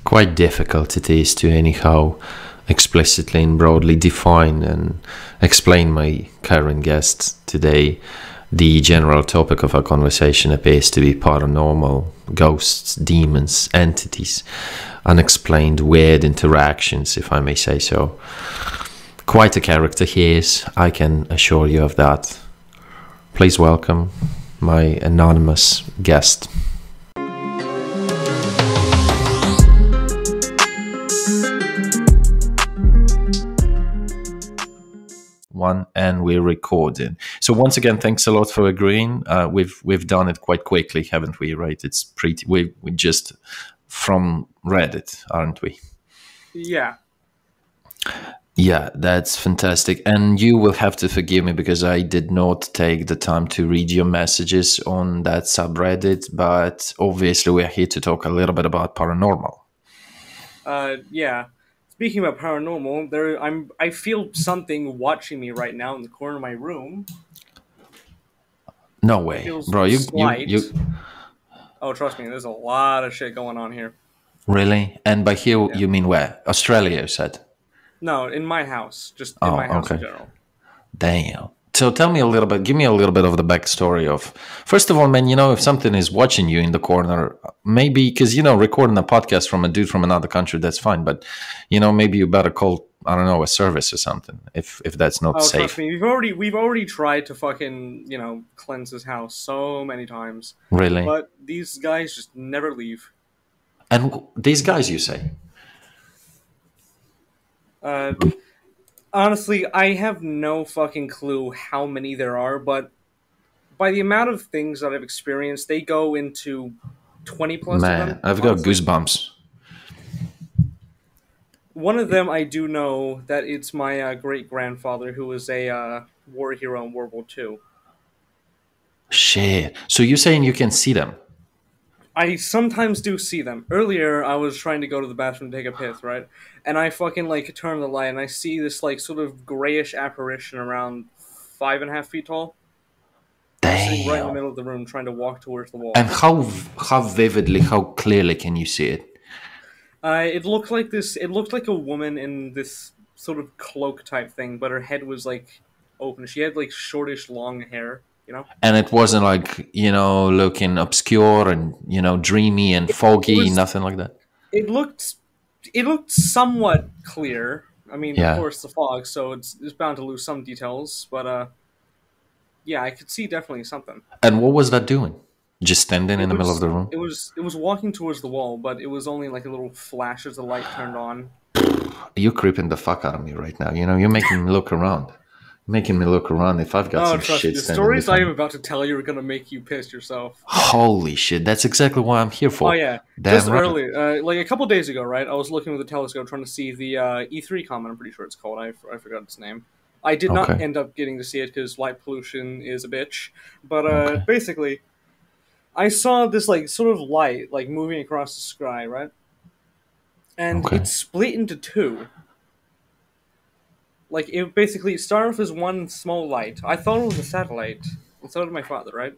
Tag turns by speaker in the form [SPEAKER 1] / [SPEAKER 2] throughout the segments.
[SPEAKER 1] quite difficult it is to anyhow explicitly and broadly define and explain my current guest today. The general topic of our conversation appears to be paranormal, ghosts, demons, entities, unexplained weird interactions, if I may say so. Quite a character he is, I can assure you of that. Please welcome my anonymous guest. And we're recording. So once again, thanks a lot for agreeing. We've done it quite quickly, haven't we? Right? It's pretty. We just from Reddit, aren't we?
[SPEAKER 2] Yeah.
[SPEAKER 1] Yeah, that's fantastic. And you will have to forgive me because I did not take the time to read your messages on that subreddit. But obviously, we're here to talk a little bit about paranormal.
[SPEAKER 2] Yeah. Speaking about paranormal, I feel something watching me right now in the corner of my room.
[SPEAKER 1] No way, bro. You.
[SPEAKER 2] Oh, trust me, there's a lot of shit going on here.
[SPEAKER 1] Really? And by here, you mean where? Australia, you said?
[SPEAKER 2] No, in my house. Just in my house in general.
[SPEAKER 1] Damn. So tell me a little bit, give me a little bit of the backstory of, first of all, man, if something is watching you in the corner, maybe, because, recording a podcast from a dude from another country, that's fine. But, maybe you better call, I don't know, a service or something, if that's not safe.
[SPEAKER 2] Trust me, we've already tried to fucking, cleanse his house so many times.
[SPEAKER 1] Really?
[SPEAKER 2] But these guys just never leave.
[SPEAKER 1] And these guys, you say?
[SPEAKER 2] Honestly, I have no fucking clue how many there are, but by the amount of things that I've experienced, they go into 20 plus
[SPEAKER 1] Man,
[SPEAKER 2] of them.
[SPEAKER 1] I've got goosebumps.
[SPEAKER 2] One of them, I do know that it's my great-grandfather, who was a war hero in World War II.
[SPEAKER 1] Shit. So you're saying you can see them?
[SPEAKER 2] I sometimes do see them. Earlier, I was trying to go to the bathroom to take a piss, right? And I fucking, turn the light, and I see this, sort of grayish apparition around 5.5 feet tall.
[SPEAKER 1] Damn.
[SPEAKER 2] Sitting right in the middle of the room, trying to walk towards the wall.
[SPEAKER 1] And how vividly, how clearly can you see it?
[SPEAKER 2] It looked like this. It looked like a woman in this sort of cloak type thing, but her head was, open. She had, shortish, long hair.
[SPEAKER 1] And it wasn't looking obscure and dreamy and foggy, nothing like that.
[SPEAKER 2] It looked somewhat clear. I mean, Of course, the fog, so it's bound to lose some details. But yeah, I could see definitely something.
[SPEAKER 1] And what was that doing? Just standing in the middle of the room?
[SPEAKER 2] It was walking towards the wall, but it was only a little flash as the light turned on.
[SPEAKER 1] You're creeping the fuck out of me right now. You're making me look around. Making me look around if I've got some shit.
[SPEAKER 2] The stories I am about to tell you are going to make you piss yourself.
[SPEAKER 1] Holy shit, that's exactly what I'm here for.
[SPEAKER 2] Oh yeah, just early, a couple days ago, right? I was looking with a telescope trying to see the E3 comet. I'm pretty sure it's called. I forgot its name. I did not end up getting to see it because light pollution is a bitch. But basically, I saw this sort of light moving across the sky, right? And it split into two. It basically started off as one small light. I thought it was a satellite. And so did my father, right?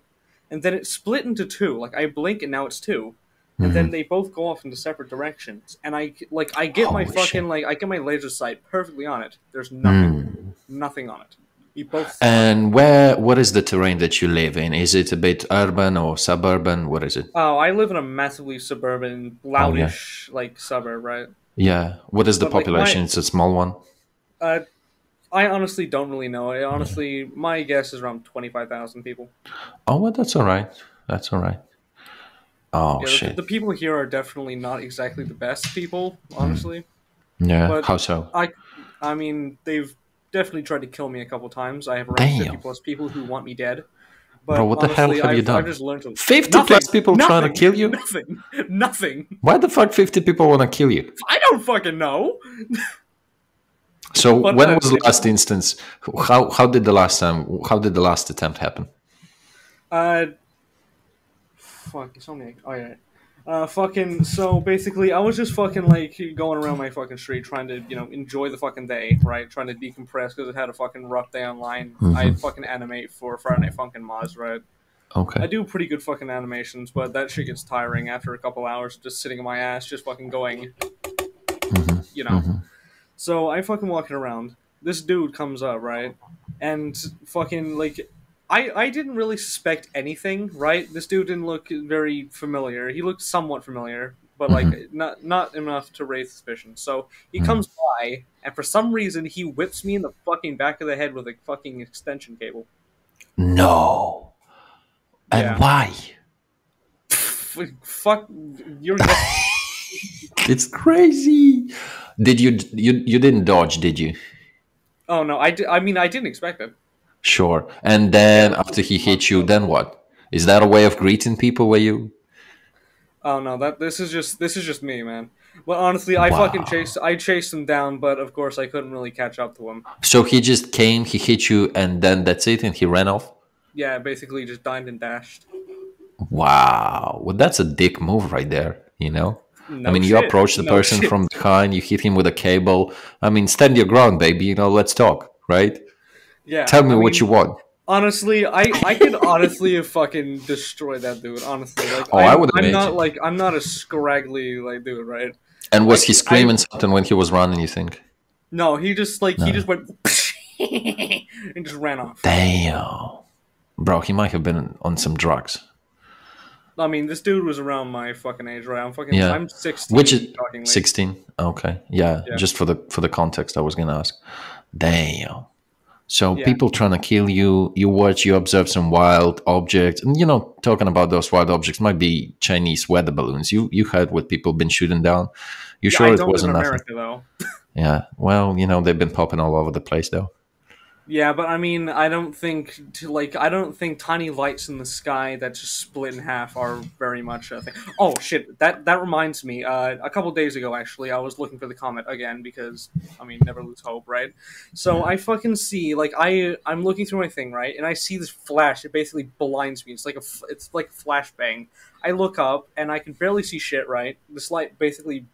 [SPEAKER 2] And then it split into two. I blink and now it's two. And then they both go off into separate directions. And I get my fucking, I get my laser sight perfectly on it. There's nothing. Nothing on it. We both...
[SPEAKER 1] And what is the terrain that you live in? Is it a bit urban or suburban? What is it?
[SPEAKER 2] Oh, I live in a massively suburban, loudish, suburb, right?
[SPEAKER 1] Yeah. What is the population? It's a small one?
[SPEAKER 2] I honestly don't really know. My guess is around 25,000 people.
[SPEAKER 1] Oh, well, that's all right. That's all right. Oh, shit.
[SPEAKER 2] The people here are definitely not exactly the best people, honestly.
[SPEAKER 1] Yeah,
[SPEAKER 2] but
[SPEAKER 1] how so?
[SPEAKER 2] I mean, they've definitely tried to kill me a couple times. I have around 50 plus people who want me dead. But
[SPEAKER 1] bro, what the hell have you done?
[SPEAKER 2] I've just learned to...
[SPEAKER 1] 50 plus people trying to kill you?
[SPEAKER 2] Nothing.
[SPEAKER 1] Why the fuck 50 people want to kill you?
[SPEAKER 2] I don't fucking know.
[SPEAKER 1] So when was the last instance? How did the last attempt happen?
[SPEAKER 2] Fuck, it's only oh yeah. So basically, I was just fucking going around my fucking street trying to enjoy the fucking day, right? Trying to decompress because I had a fucking rough day online. I fucking animate for Friday Night Funkin' Mods, right?
[SPEAKER 1] Okay.
[SPEAKER 2] I do pretty good fucking animations, but that shit gets tiring after a couple hours of just sitting on my ass, just fucking going, you know. So I fucking walking around. This dude comes up, right? And fucking like I didn't really suspect anything, right? This dude didn't look very familiar. He looked somewhat familiar, but like not enough to raise suspicion. So he comes by, and for some reason he whips me in the fucking back of the head with a fucking extension cable.
[SPEAKER 1] No. And
[SPEAKER 2] Yeah.
[SPEAKER 1] why?
[SPEAKER 2] Fuck, you're guessing.
[SPEAKER 1] It's crazy. Did you didn't dodge, did you?
[SPEAKER 2] Oh no, I mean, I didn't expect it.
[SPEAKER 1] Sure. And then after he hit you, then what? Is that a way of greeting people where you?
[SPEAKER 2] Oh no, this is just me, man. But honestly, I chased him down, but of course I couldn't really catch up to him.
[SPEAKER 1] So he just came, he hit you, and then that's it, and he ran off?
[SPEAKER 2] Yeah, basically just dined and dashed.
[SPEAKER 1] Wow. Well, that's a dick move right there, you know? I mean, you approach the person from behind, you hit him with a cable. I mean, stand your ground, baby. You know, let's talk, right?
[SPEAKER 2] Yeah.
[SPEAKER 1] Tell me what you want.
[SPEAKER 2] Honestly, I could honestly have fucking destroyed that dude. Honestly, like,
[SPEAKER 1] I would imagine.
[SPEAKER 2] I'm not a scraggly like dude, right?
[SPEAKER 1] And was he screaming something when he was running? You think?
[SPEAKER 2] No, he just went and just ran off.
[SPEAKER 1] Damn, bro, he might have been on some drugs.
[SPEAKER 2] I mean, this dude was around my fucking age, right? I'm 16.
[SPEAKER 1] Which is 16? Okay, yeah. Just for the context, I was gonna ask. Damn. So people trying to kill you, you observe some wild objects, and talking about those wild objects might be Chinese weather balloons. You heard what people been shooting down. You sure it wasn't nothing?
[SPEAKER 2] America, though.
[SPEAKER 1] Yeah. Well, they've been popping all over the place, though.
[SPEAKER 2] Yeah, but I mean, I don't think tiny lights in the sky that just split in half are very much a thing. Oh shit, that reminds me. A couple days ago, actually, I was looking for the comet again because, I mean, never lose hope, right? So I fucking see, like, I'm looking through my thing, right, and I see this flash. It basically blinds me. It's like a flashbang. I look up and I can barely see shit, right? This light basically,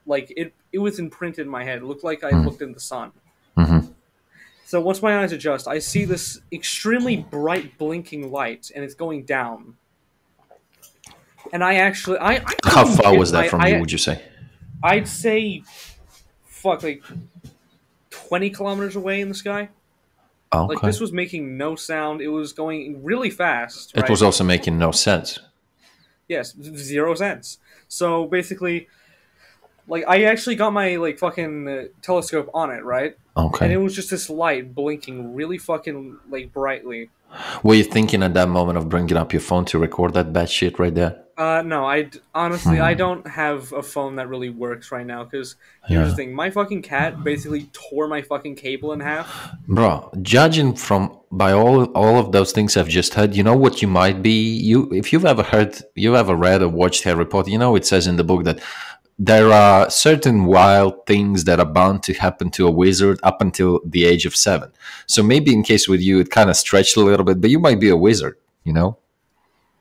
[SPEAKER 2] like, it was imprinted in my head. It looked like I looked in the sun. So once my eyes adjust, I see this extremely bright blinking light, and it's going down. And I actually,
[SPEAKER 1] how far was that from you? Would you say?
[SPEAKER 2] I'd say, like 20 kilometers away in the sky.
[SPEAKER 1] Okay.
[SPEAKER 2] Like, this was making no sound. It was going really fast.
[SPEAKER 1] It was also making no sense.
[SPEAKER 2] Yes, 0 sense. So basically, like, I actually got my fucking telescope on it, right?
[SPEAKER 1] Okay.
[SPEAKER 2] And it was just this light blinking really fucking brightly.
[SPEAKER 1] Were you thinking at that moment of bringing up your phone to record that bad shit right there?
[SPEAKER 2] No, I don't have a phone that really works right now because here's the thing: my fucking cat basically tore my fucking cable in half.
[SPEAKER 1] Bro, judging by all of those things I've just heard, you know what you might be? If you've ever read or watched Harry Potter, it says in the book that there are certain wild things that are bound to happen to a wizard up until the age of 7. So maybe in case with you, it kind of stretched a little bit, but you might be a wizard,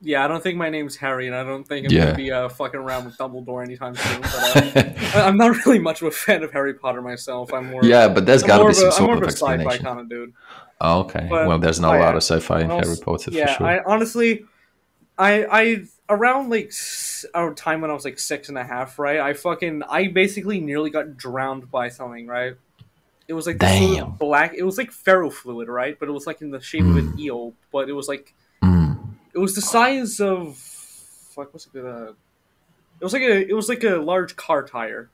[SPEAKER 2] Yeah, I don't think my name's Harry, and I don't think I'm going to be fucking around with Dumbledore anytime soon. But I'm not really much of a fan of Harry Potter myself. I'm more
[SPEAKER 1] but there's got to be some sort of
[SPEAKER 2] explanation. I'm more of a
[SPEAKER 1] sci-fi
[SPEAKER 2] kind of dude.
[SPEAKER 1] Oh, okay. But, well, there's not a lot of sci-fi in Harry Potter for sure.
[SPEAKER 2] I honestly, I around our time when I was 6.5, right? I basically nearly got drowned by something, right? It was like this sort of black. It was like ferrofluid, right? But it was in the shape of an eel. But it was it was the size of what's it? It was like a large car tire.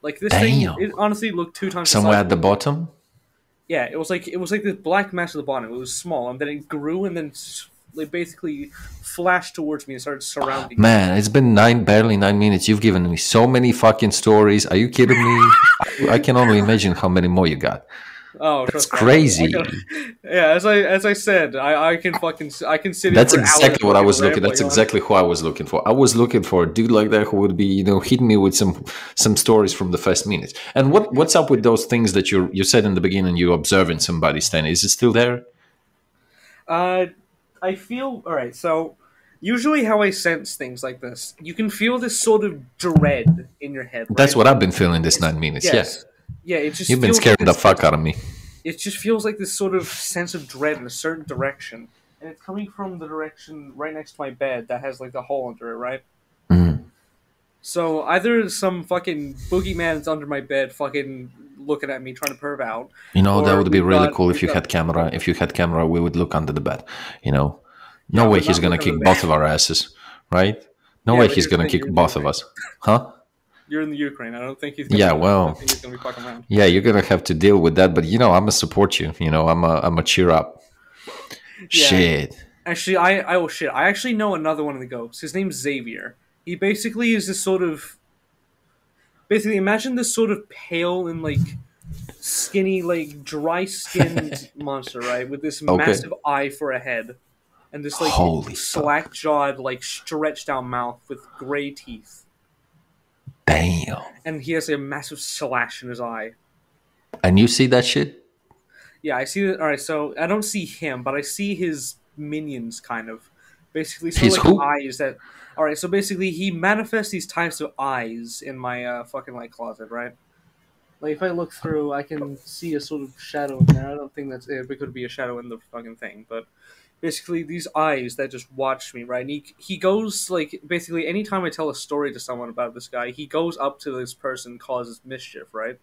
[SPEAKER 2] Like this thing, it honestly looked 2 times.
[SPEAKER 1] Somewhere at the bottom.
[SPEAKER 2] Yeah, it was like this black mass at the bottom. It was small, and then it grew, and then it basically flashed towards me and started surrounding me.
[SPEAKER 1] Man, it's been barely 9 minutes. You've given me so many fucking stories. Are you kidding me? I can only imagine how many more you got.
[SPEAKER 2] Oh,
[SPEAKER 1] that's crazy.
[SPEAKER 2] Yeah, as I said, I can sit.
[SPEAKER 1] That's exactly what I was looking. That's exactly who I was looking for. I was looking for a dude like that who would be, hitting me with some stories from the first minute. And what's up with those things that you said in the beginning? You observing somebody standing. Is it still there?
[SPEAKER 2] I feel all right. So usually, how I sense things like this, you can feel this sort of dread in your head. Right?
[SPEAKER 1] That's what I've been feeling this 9 minutes. Yes.
[SPEAKER 2] Yeah, it just
[SPEAKER 1] you've been scaring the fuck out of me.
[SPEAKER 2] It just feels like this sort of sense of dread in a certain direction, and it's coming from the direction right next to my bed that has like the hole under it, right?
[SPEAKER 1] Mm.
[SPEAKER 2] So either some fucking boogeyman's under my bed, fucking looking at me, trying to perv out,
[SPEAKER 1] You know, that
[SPEAKER 2] or
[SPEAKER 1] would be really cool if
[SPEAKER 2] we've
[SPEAKER 1] you
[SPEAKER 2] got
[SPEAKER 1] had camera. If you had camera, we would look under the bed. You know, no
[SPEAKER 2] yeah,
[SPEAKER 1] way
[SPEAKER 2] we're
[SPEAKER 1] he's
[SPEAKER 2] not
[SPEAKER 1] gonna
[SPEAKER 2] looking
[SPEAKER 1] kick
[SPEAKER 2] under the
[SPEAKER 1] both
[SPEAKER 2] bed.
[SPEAKER 1] of our asses, right? No
[SPEAKER 2] Yeah,
[SPEAKER 1] way
[SPEAKER 2] but
[SPEAKER 1] he's
[SPEAKER 2] here's the
[SPEAKER 1] gonna
[SPEAKER 2] thing,
[SPEAKER 1] kick
[SPEAKER 2] you're in the
[SPEAKER 1] both of
[SPEAKER 2] Ukraine.
[SPEAKER 1] us, huh?
[SPEAKER 2] You're in the Ukraine. I don't think he's gonna.
[SPEAKER 1] Yeah,
[SPEAKER 2] I don't
[SPEAKER 1] well,
[SPEAKER 2] think he's gonna be fucking around.
[SPEAKER 1] yeah, you're gonna have to deal with that. But you know, I'm gonna support you. You know, I'm a cheer up.
[SPEAKER 2] Yeah.
[SPEAKER 1] Shit.
[SPEAKER 2] Actually, oh shit. I actually know another one of the ghosts. His name's Xavier. He basically is this sort of. Basically, imagine this sort of pale and like skinny, like dry-skinned monster, right? With this
[SPEAKER 1] Okay.
[SPEAKER 2] massive eye for a head, and this like
[SPEAKER 1] Holy fuck.
[SPEAKER 2] slack-jawed, like stretched-out mouth with gray teeth,
[SPEAKER 1] Damn.
[SPEAKER 2] and he has a massive slash in his eye.
[SPEAKER 1] And you see that shit?
[SPEAKER 2] Yeah, I see that. All right, so I don't see him, but I see his minions, kind of. Basically, sort of
[SPEAKER 1] He's
[SPEAKER 2] like
[SPEAKER 1] who?
[SPEAKER 2] eyes that. All right, so basically, he manifests these types of eyes in my fucking like closet, right? Like if I look through, I can see a sort of shadow in there. I don't think that's it. It could be a shadow in the fucking thing, but basically these eyes that just watch me, right? And he goes like basically anytime I tell a story to someone about this guy, he goes up to this person, causes mischief, right?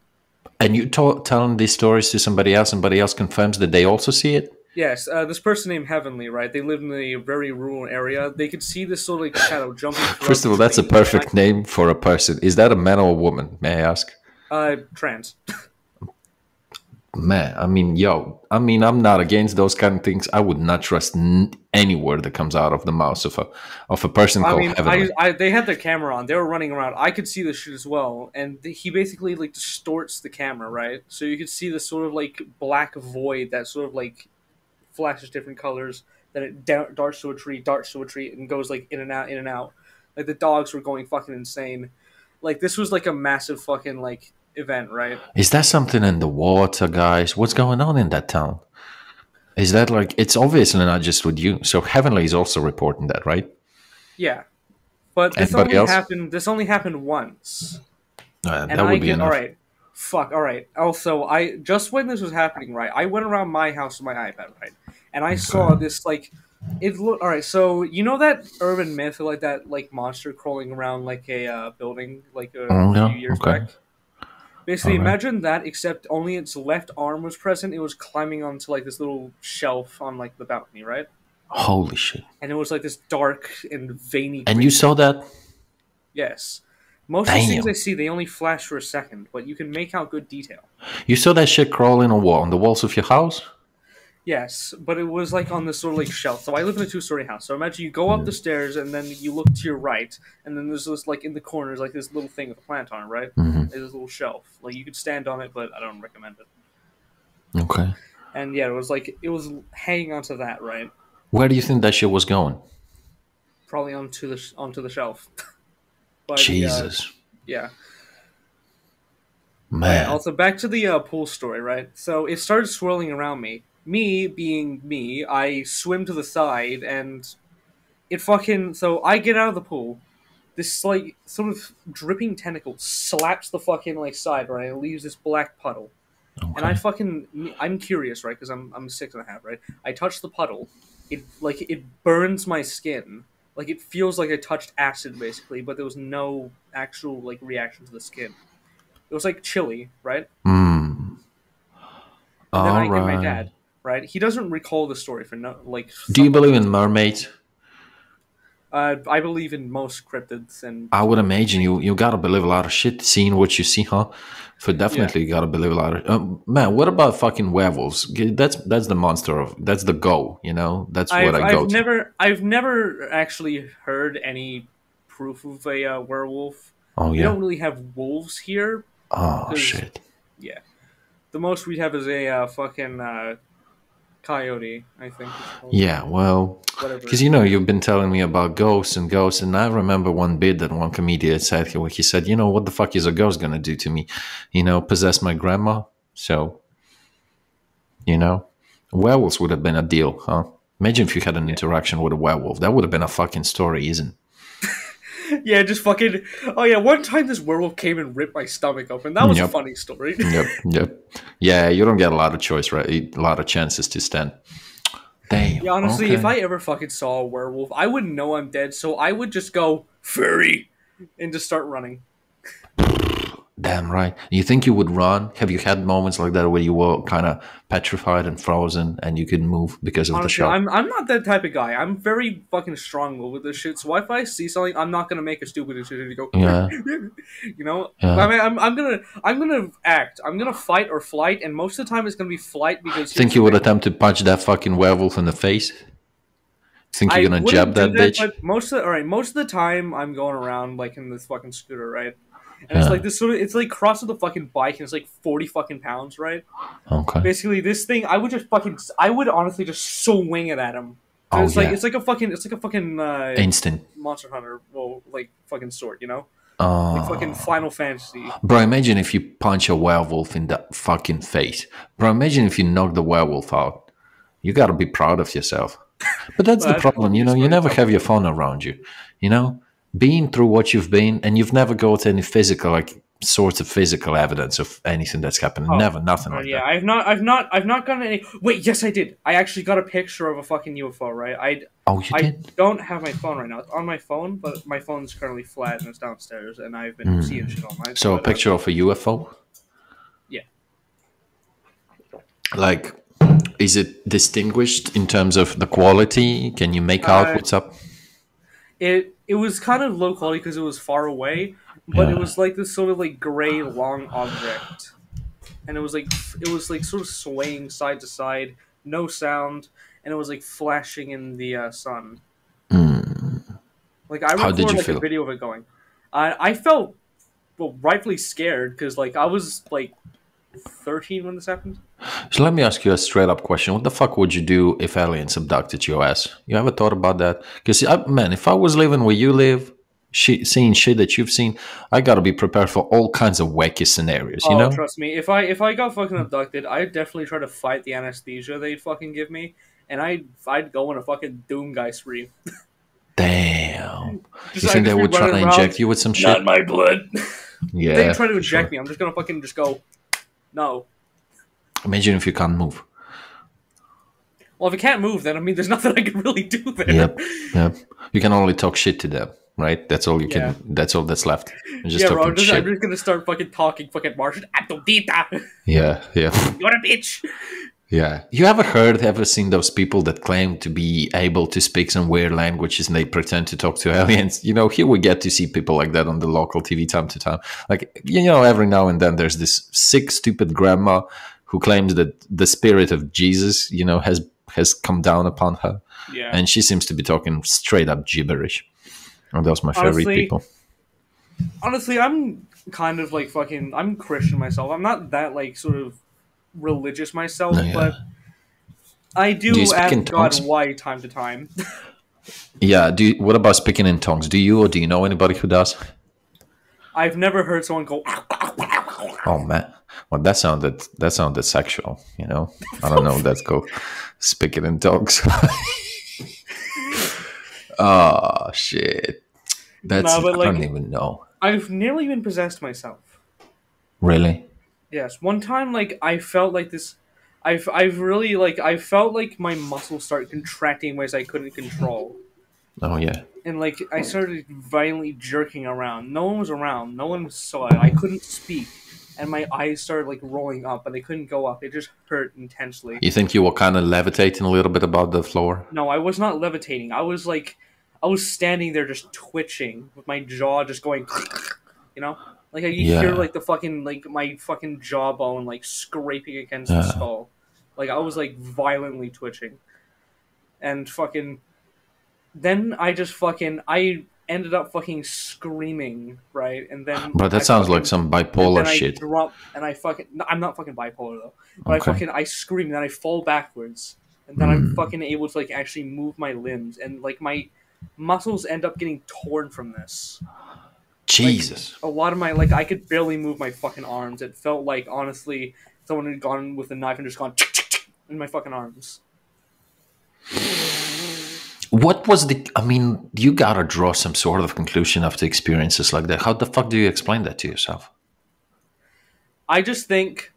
[SPEAKER 1] And you telling these stories to somebody else confirms that they also see it?
[SPEAKER 2] Yes, this person named Heavenly, right? They live in a very rural area. They could see this sort of like shadow jumping throughout
[SPEAKER 1] First of all,
[SPEAKER 2] the
[SPEAKER 1] that's a
[SPEAKER 2] trees.
[SPEAKER 1] perfect name for a person. Is that a man or a woman, may I ask?
[SPEAKER 2] Trans.
[SPEAKER 1] Man, I mean, I'm not against those kind of things. I would not trust any word that comes out of the mouth of a person
[SPEAKER 2] I
[SPEAKER 1] called
[SPEAKER 2] mean,
[SPEAKER 1] Heavenly.
[SPEAKER 2] they had their camera on. They were running around. I could see this shit as well. And he basically like distorts the camera, right? So you could see this sort of like black void that sort of like flashes different colors. Then it darts to a tree, and goes like in and out, in and out. Like the dogs were going fucking insane. Like this was like a massive fucking like event, right?
[SPEAKER 1] Is that something in the water, guys? What's going on in that town? Is that like, it's obviously not just with you. So Heavenly is also reporting that, right?
[SPEAKER 2] Yeah, but
[SPEAKER 1] Anybody else?
[SPEAKER 2] This only happened once, and
[SPEAKER 1] That would be enough.
[SPEAKER 2] all right. Fuck. All right. Also, I just when this was happening, right? I went around my house with my iPad, right, and I saw this like it looked all right. So you know that urban myth, like that like monster crawling around like a building, like a few years back. Basically, imagine that, except only its left arm was present. It was climbing onto like this little shelf on like the balcony, right?
[SPEAKER 1] Holy shit!
[SPEAKER 2] And it was like this dark and veiny.
[SPEAKER 1] And you saw that?
[SPEAKER 2] Yes. Most of the things I see, they only flash for a second, but you can make out good detail.
[SPEAKER 1] You saw that shit crawling on the walls of your house?
[SPEAKER 2] Yes, but it was like on this sort of like shelf. So I live in a 2-story house. So imagine you go up the stairs and then you look to your right, and then there's this like in the corners like this little thing with a plant on it, right?
[SPEAKER 1] Mm-hmm.
[SPEAKER 2] There's this little shelf. Like you could stand on it, but I don't recommend it.
[SPEAKER 1] Okay.
[SPEAKER 2] And yeah, it was hanging onto that, right?
[SPEAKER 1] Where do you think that shit was going?
[SPEAKER 2] Probably onto the shelf. By
[SPEAKER 1] Jesus.
[SPEAKER 2] Yeah.
[SPEAKER 1] Man.
[SPEAKER 2] Right, also, back to the pool story, right? So it started swirling around me. Me being me, I swim to the side, and it fucking... So I get out of the pool. This, like, sort of dripping tentacle slaps the fucking, like, side, right? And it leaves this black puddle. Okay. And I'm curious, right? Because I'm 6.5, right? I touch the puddle. It burns my skin. Like, it feels like I touched acid, basically, but there was no actual, like, reaction to the skin. It was, like, chilly, right?
[SPEAKER 1] Mm.
[SPEAKER 2] And then I get my dad, right? He doesn't recall the story for
[SPEAKER 1] Do you believe in mermaids?
[SPEAKER 2] I believe in most cryptids, and
[SPEAKER 1] I would imagine you gotta believe a lot of shit, seeing what you see, huh? For definitely, you gotta believe a lot of. Man, what about fucking werewolves? That's the monster that's the go. You know, that's what I go to.
[SPEAKER 2] I've never actually heard any proof of a werewolf.
[SPEAKER 1] Oh yeah,
[SPEAKER 2] we don't really have wolves here.
[SPEAKER 1] Oh shit.
[SPEAKER 2] Yeah, the most we have is a fucking coyote, I think.
[SPEAKER 1] Yeah, well, because you've been telling me about ghosts, and I remember one bit that one comedian said. He said, what the fuck is a ghost gonna do to me? Possess my grandma. So, werewolves would have been a deal, huh? Imagine if you had an interaction with a werewolf. That would have been a fucking story, isn't it?
[SPEAKER 2] Yeah, just fucking... Oh, yeah, one time this werewolf came and ripped my stomach open. That was a funny story.
[SPEAKER 1] Yep. Yeah, you don't get a lot of choice, right? A lot of chances to stand. Damn.
[SPEAKER 2] Yeah, honestly, if
[SPEAKER 1] Okay.
[SPEAKER 2] I ever fucking saw a werewolf, I wouldn't know I'm dead, so I would just go furry and just start running.
[SPEAKER 1] Damn right. You think you would run? Have you had moments like that where you were kind of petrified and frozen and you couldn't move because of the
[SPEAKER 2] Honestly,
[SPEAKER 1] shock?
[SPEAKER 2] I'm not that type of guy. I'm very fucking strong with this shit. So if I see something, I'm not gonna make a stupid decision to go.
[SPEAKER 1] Yeah.
[SPEAKER 2] You know, I
[SPEAKER 1] Yeah.
[SPEAKER 2] mean, I'm gonna act. I'm gonna fight or flight, and most of the time it's gonna be flight because here's
[SPEAKER 1] Think
[SPEAKER 2] the
[SPEAKER 1] you would
[SPEAKER 2] thing.
[SPEAKER 1] attempt to punch that fucking werewolf in the face? Think
[SPEAKER 2] I
[SPEAKER 1] you're gonna jab
[SPEAKER 2] wouldn't do
[SPEAKER 1] that
[SPEAKER 2] that,
[SPEAKER 1] bitch?
[SPEAKER 2] but most of the time I'm going around like in this fucking scooter, right? And it's like
[SPEAKER 1] Yeah.
[SPEAKER 2] this sort of it's like cross with a fucking bike, and it's like 40 fucking pounds, right?
[SPEAKER 1] Okay.
[SPEAKER 2] Basically, this thing I would honestly just swing it at him.
[SPEAKER 1] Oh yeah.
[SPEAKER 2] It's like a fucking
[SPEAKER 1] Instant.
[SPEAKER 2] Monster Hunter, well, like fucking sword, you know, like fucking
[SPEAKER 1] Oh.
[SPEAKER 2] Final Fantasy.
[SPEAKER 1] Bro, imagine if you punch a werewolf in the fucking face. Bro, imagine if you knock the werewolf out. You gotta be proud of yourself. But that's the
[SPEAKER 2] But that'd
[SPEAKER 1] problem,
[SPEAKER 2] be
[SPEAKER 1] you
[SPEAKER 2] a
[SPEAKER 1] know, you
[SPEAKER 2] story to
[SPEAKER 1] never
[SPEAKER 2] tell
[SPEAKER 1] have
[SPEAKER 2] one
[SPEAKER 1] your
[SPEAKER 2] day.
[SPEAKER 1] phone around you. You know? Being through what you've been and you've never got any physical, like sorts of physical evidence of anything that's happened.
[SPEAKER 2] Oh,
[SPEAKER 1] Never, nothing like
[SPEAKER 2] yeah.
[SPEAKER 1] that.
[SPEAKER 2] I've not gotten any. Wait, yes, I did. I actually got a picture of a fucking UFO. Right.
[SPEAKER 1] Oh, you
[SPEAKER 2] I
[SPEAKER 1] did?
[SPEAKER 2] don't have my phone right now. It's on my phone, but my phone's currently flat and it's downstairs, and I've been seeing shit online.
[SPEAKER 1] So a
[SPEAKER 2] But
[SPEAKER 1] picture of a UFO?
[SPEAKER 2] yeah.
[SPEAKER 1] Like, is it distinguished in terms of the quality? Can you make out
[SPEAKER 2] Uh,
[SPEAKER 1] what's up?
[SPEAKER 2] it was kind of low quality because it was far away, but it
[SPEAKER 1] Yeah.
[SPEAKER 2] was like this sort of like gray long object, and it was like sort of swaying side to side, no sound, and it was like flashing in the sun. Like I
[SPEAKER 1] How did
[SPEAKER 2] recorded
[SPEAKER 1] you
[SPEAKER 2] like a
[SPEAKER 1] feel?
[SPEAKER 2] video of it going. I felt well rightfully scared because like I was like 13 when this happened.
[SPEAKER 1] So let me ask you a straight up question. What the fuck would you do if aliens abducted your ass? You ever thought about that? Because, man, if I was living where you live, seeing shit that you've seen, I gotta be prepared for all kinds of wacky scenarios, you
[SPEAKER 2] Oh,
[SPEAKER 1] know?
[SPEAKER 2] trust me, if I got fucking abducted, I'd definitely try to fight the anesthesia they'd fucking give me, and I'd go on a fucking doom guy spree.
[SPEAKER 1] Damn. You
[SPEAKER 2] I'd
[SPEAKER 1] think they
[SPEAKER 2] just be
[SPEAKER 1] would try to
[SPEAKER 2] running
[SPEAKER 1] inject
[SPEAKER 2] around.
[SPEAKER 1] you with some shit?
[SPEAKER 2] Not my blood. They
[SPEAKER 1] Yeah,
[SPEAKER 2] try to
[SPEAKER 1] for
[SPEAKER 2] inject
[SPEAKER 1] sure.
[SPEAKER 2] me. I'm just gonna fucking just go. No.
[SPEAKER 1] Imagine if you can't move.
[SPEAKER 2] Well, if I can't move, then I mean, there's nothing I can really do there.
[SPEAKER 1] Yep, yep. You can only talk shit to them, right? That's all you
[SPEAKER 2] Yeah.
[SPEAKER 1] can. That's all that's left. You're just
[SPEAKER 2] Yeah, bro.
[SPEAKER 1] talking
[SPEAKER 2] I'm
[SPEAKER 1] shit.
[SPEAKER 2] just gonna start fucking talking fucking Martian. Atodita.
[SPEAKER 1] Yeah, yeah.
[SPEAKER 2] You're a bitch.
[SPEAKER 1] Yeah. You ever seen those people that claim to be able to speak some weird languages and they pretend to talk to aliens? You know, here we get to see people like that on the local TV time to time. Like, you know, every now and then there's this sick, stupid grandma who claims that the spirit of Jesus, you know, has come down upon her.
[SPEAKER 2] Yeah.
[SPEAKER 1] And she seems to be talking straight up gibberish. And those are my favorite people.
[SPEAKER 2] Honestly, I'm kind of like fucking. I'm Christian myself. I'm not that like sort of religious myself,
[SPEAKER 1] Yeah.
[SPEAKER 2] but I
[SPEAKER 1] Do you
[SPEAKER 2] do
[SPEAKER 1] speak in
[SPEAKER 2] ask God
[SPEAKER 1] tongues?
[SPEAKER 2] why time to time.
[SPEAKER 1] Yeah. What about speaking in tongues? Do you or do you know anybody who does?
[SPEAKER 2] I've never heard someone go.
[SPEAKER 1] Oh man, well that sounded sexual. You know, I don't know. That's called speaking in tongues. Oh shit, that's
[SPEAKER 2] No, but
[SPEAKER 1] I don't
[SPEAKER 2] like
[SPEAKER 1] even know.
[SPEAKER 2] I've nearly been possessed myself.
[SPEAKER 1] Really?
[SPEAKER 2] Yes, one time like I felt like this. I've really like I felt like my muscles start contracting in ways I couldn't control.
[SPEAKER 1] Oh yeah.
[SPEAKER 2] And like I started violently jerking around. No one was around. No one saw it. I couldn't speak, and my eyes started like rolling up, and they couldn't go up. It just hurt intensely.
[SPEAKER 1] You think you were kind of levitating a little bit above the floor?
[SPEAKER 2] No, I was not levitating. I was standing there just twitching with my jaw just going, you know, like you
[SPEAKER 1] Yeah.
[SPEAKER 2] hear like the fucking like my fucking jawbone like scraping against the skull. Like I was like violently twitching, and fucking. Then I ended up fucking screaming, right? And then
[SPEAKER 1] But that sounds like some bipolar shit.
[SPEAKER 2] No, I'm not fucking bipolar though. But
[SPEAKER 1] Okay.
[SPEAKER 2] I scream and then I fall backwards. And then I'm fucking able to like actually move my limbs and like my muscles end up getting torn from this.
[SPEAKER 1] Jesus.
[SPEAKER 2] A lot of my like I could barely move my fucking arms. It felt like honestly someone had gone with a knife and just gone in my fucking arms.
[SPEAKER 1] What was the? I mean, you gotta draw some sort of conclusion after experiences like that. How the fuck do you explain that to yourself?
[SPEAKER 2] I just think,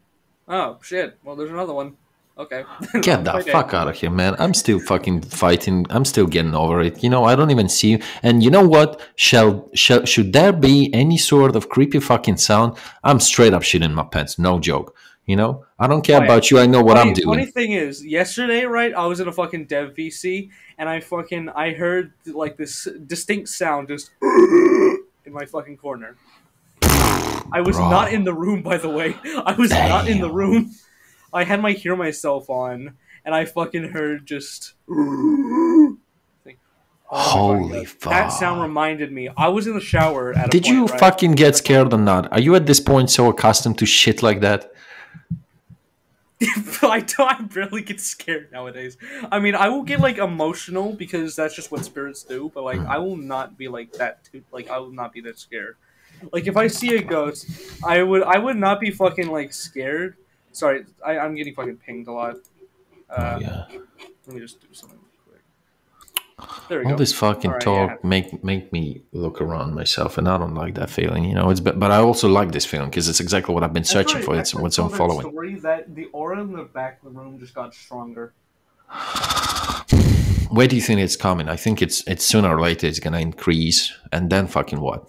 [SPEAKER 2] oh shit, well there's another one. Okay.
[SPEAKER 1] Get the
[SPEAKER 2] Okay.
[SPEAKER 1] fuck out of here, man. I'm still fucking fighting. I'm still getting over it. I don't even see you. And you know what? Should there be any sort of creepy fucking sound? I'm straight up shitting my pants. No joke. I don't care
[SPEAKER 2] Oh yeah.
[SPEAKER 1] about you. I know what I'm
[SPEAKER 2] Funny
[SPEAKER 1] doing.
[SPEAKER 2] thing is, yesterday, right? I was in a fucking dev VC, and I heard like this distinct sound just in my fucking corner. I was not in
[SPEAKER 1] Bro.
[SPEAKER 2] the room, by the way. I was not in the
[SPEAKER 1] Damn.
[SPEAKER 2] room. I had my hear myself on, and I fucking heard just. Oh my fucking
[SPEAKER 1] Holy
[SPEAKER 2] god! That sound
[SPEAKER 1] fuck.
[SPEAKER 2] reminded me. I was in the shower at a
[SPEAKER 1] Did
[SPEAKER 2] point,
[SPEAKER 1] you
[SPEAKER 2] right?
[SPEAKER 1] fucking get scared or not? Are you at this point so accustomed to shit like that?
[SPEAKER 2] I barely get scared nowadays. I mean, I will get like emotional because that's just what spirits do. But like, I will not be like that. Like, I will not be that scared. Like, if I see a ghost, I would not be fucking like scared. Sorry, I'm getting fucking pinged a lot.
[SPEAKER 1] Oh,
[SPEAKER 2] Uh,
[SPEAKER 1] yeah.
[SPEAKER 2] Let me just do something quick. There we
[SPEAKER 1] All
[SPEAKER 2] go.
[SPEAKER 1] this
[SPEAKER 2] All
[SPEAKER 1] fucking
[SPEAKER 2] right, yeah.
[SPEAKER 1] talk make me look around myself, and I don't like that feeling. But I also like this feeling because it's exactly what I've been searching for. It's
[SPEAKER 2] After I
[SPEAKER 1] what's I'm
[SPEAKER 2] told that
[SPEAKER 1] following.
[SPEAKER 2] story, that the aura in the back of the room just got stronger.
[SPEAKER 1] Where do you think it's coming? I think it's sooner or later it's gonna increase, and then fucking what?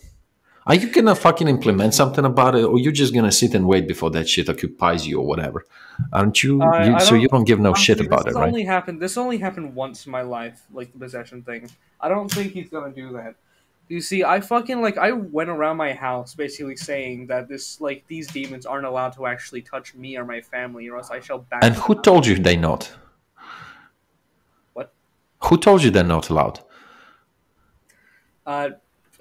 [SPEAKER 1] Are you gonna fucking implement something about it, or you just gonna sit and wait before that shit occupies you or whatever? Aren't you?
[SPEAKER 2] I
[SPEAKER 1] So you
[SPEAKER 2] don't
[SPEAKER 1] don't give no shit
[SPEAKER 2] honestly. This
[SPEAKER 1] about
[SPEAKER 2] has
[SPEAKER 1] it, right?
[SPEAKER 2] only happened. This only happened once in my life, like the possession thing. I don't think he's gonna do that. You see, I fucking I went around my house basically saying that these demons aren't allowed to actually touch me or my family, or else I shall
[SPEAKER 1] And
[SPEAKER 2] banish them
[SPEAKER 1] who
[SPEAKER 2] out.
[SPEAKER 1] told you they not?
[SPEAKER 2] What?
[SPEAKER 1] Who told you they're not allowed?
[SPEAKER 2] Uh,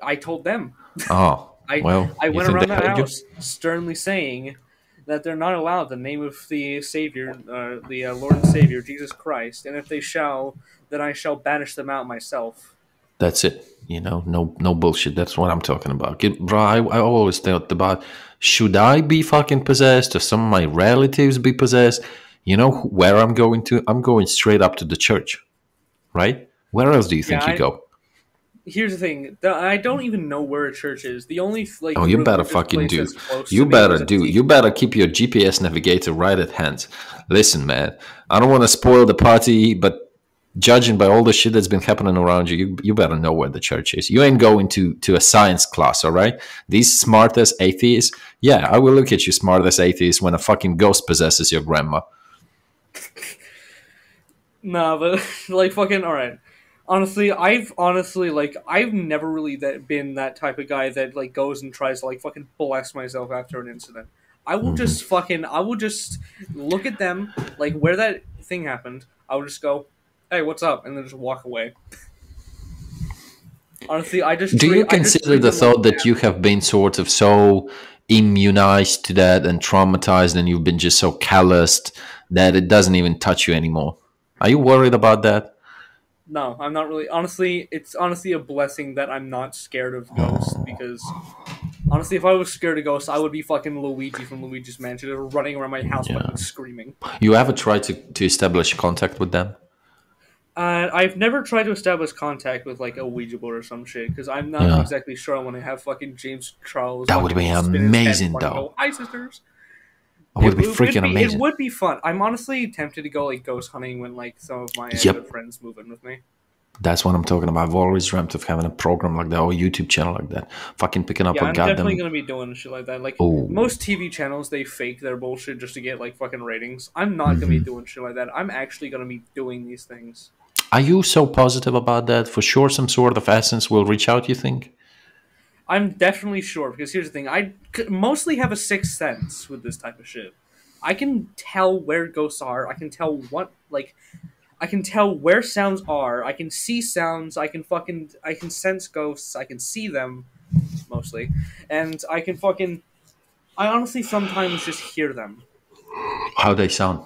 [SPEAKER 2] I told them.
[SPEAKER 1] Oh,
[SPEAKER 2] I
[SPEAKER 1] well,
[SPEAKER 2] I
[SPEAKER 1] you
[SPEAKER 2] went
[SPEAKER 1] think
[SPEAKER 2] around
[SPEAKER 1] they
[SPEAKER 2] that
[SPEAKER 1] heard you?
[SPEAKER 2] house sternly saying that they're not allowed the name of the Savior, the Lord and Savior Jesus Christ, and if they shall, then I shall banish them out myself.
[SPEAKER 1] That's it. No bullshit. That's what I'm talking about. Bro, I always thought about, should I be fucking possessed or some of my relatives be possessed? You know where I'm going to? I'm going straight up to the church, right? Where else do you
[SPEAKER 2] Yeah,
[SPEAKER 1] think you go?
[SPEAKER 2] here's the thing. I don't even know where a church is. The only
[SPEAKER 1] Oh, you better
[SPEAKER 2] religious
[SPEAKER 1] fucking
[SPEAKER 2] place
[SPEAKER 1] do.
[SPEAKER 2] that's close
[SPEAKER 1] You
[SPEAKER 2] to me
[SPEAKER 1] better
[SPEAKER 2] is a
[SPEAKER 1] do.
[SPEAKER 2] Sikh
[SPEAKER 1] You better
[SPEAKER 2] temple.
[SPEAKER 1] keep your GPS navigator right at hand. Listen, man, I don't want to spoil the party, but judging by all the shit that's been happening around you, you better know where the church is. You ain't going to a science class, all right? These smart as atheists, yeah, I will look at you smart as atheists when a fucking ghost possesses your grandma.
[SPEAKER 2] Nah, but fucking all right. Honestly, I've never really been that type of guy that goes and tries to fucking bless myself after an incident. I will just look at them where that thing happened. I would just go, "Hey, what's up?" and then just walk away. Honestly,
[SPEAKER 1] Do you
[SPEAKER 2] I just
[SPEAKER 1] consider
[SPEAKER 2] treat
[SPEAKER 1] the
[SPEAKER 2] them like
[SPEAKER 1] thought that you
[SPEAKER 2] family.
[SPEAKER 1] have been sort of so immunized to that and traumatized and you've been just so calloused that it doesn't even touch you anymore? Are you worried about that?
[SPEAKER 2] No, I'm not really. Honestly, it's honestly a blessing that I'm not scared of ghosts because honestly, if I was scared of ghosts, I would be fucking Luigi from Luigi's Mansion, just running around my house
[SPEAKER 1] Yeah.
[SPEAKER 2] fucking screaming.
[SPEAKER 1] You ever tried to establish contact with them?
[SPEAKER 2] I've never tried to establish contact with a Ouija board or some shit because I'm not
[SPEAKER 1] Yeah.
[SPEAKER 2] exactly sure I want to have fucking James Charles
[SPEAKER 1] That would be
[SPEAKER 2] fucking spin his head in
[SPEAKER 1] amazing,
[SPEAKER 2] front and
[SPEAKER 1] though.
[SPEAKER 2] go, "Hi, sisters."
[SPEAKER 1] That would be freaking
[SPEAKER 2] It
[SPEAKER 1] amazing.
[SPEAKER 2] would be fun. I'm honestly tempted to go ghost hunting when some of my good
[SPEAKER 1] Yep.
[SPEAKER 2] friends move in with me.
[SPEAKER 1] That's what I'm talking about. I've always dreamt of having a program like that or a YouTube channel like that. Fucking picking up
[SPEAKER 2] Yeah,
[SPEAKER 1] a
[SPEAKER 2] I'm definitely
[SPEAKER 1] goddamn.
[SPEAKER 2] gonna be doing shit like that.
[SPEAKER 1] Oh.
[SPEAKER 2] Most TV channels, they fake their bullshit just to get fucking ratings. I'm not gonna be doing shit like that. I'm actually gonna be doing these things.
[SPEAKER 1] Are you so positive about that? For sure, some sort of essence will reach out, you think?
[SPEAKER 2] I'm definitely sure because here's the thing: mostly have a sixth sense with this type of shit. I can tell where ghosts are. I can tell I can tell where sounds are. I can see sounds. I can sense ghosts. I can see them mostly, and I honestly sometimes just hear them.
[SPEAKER 1] How they sound?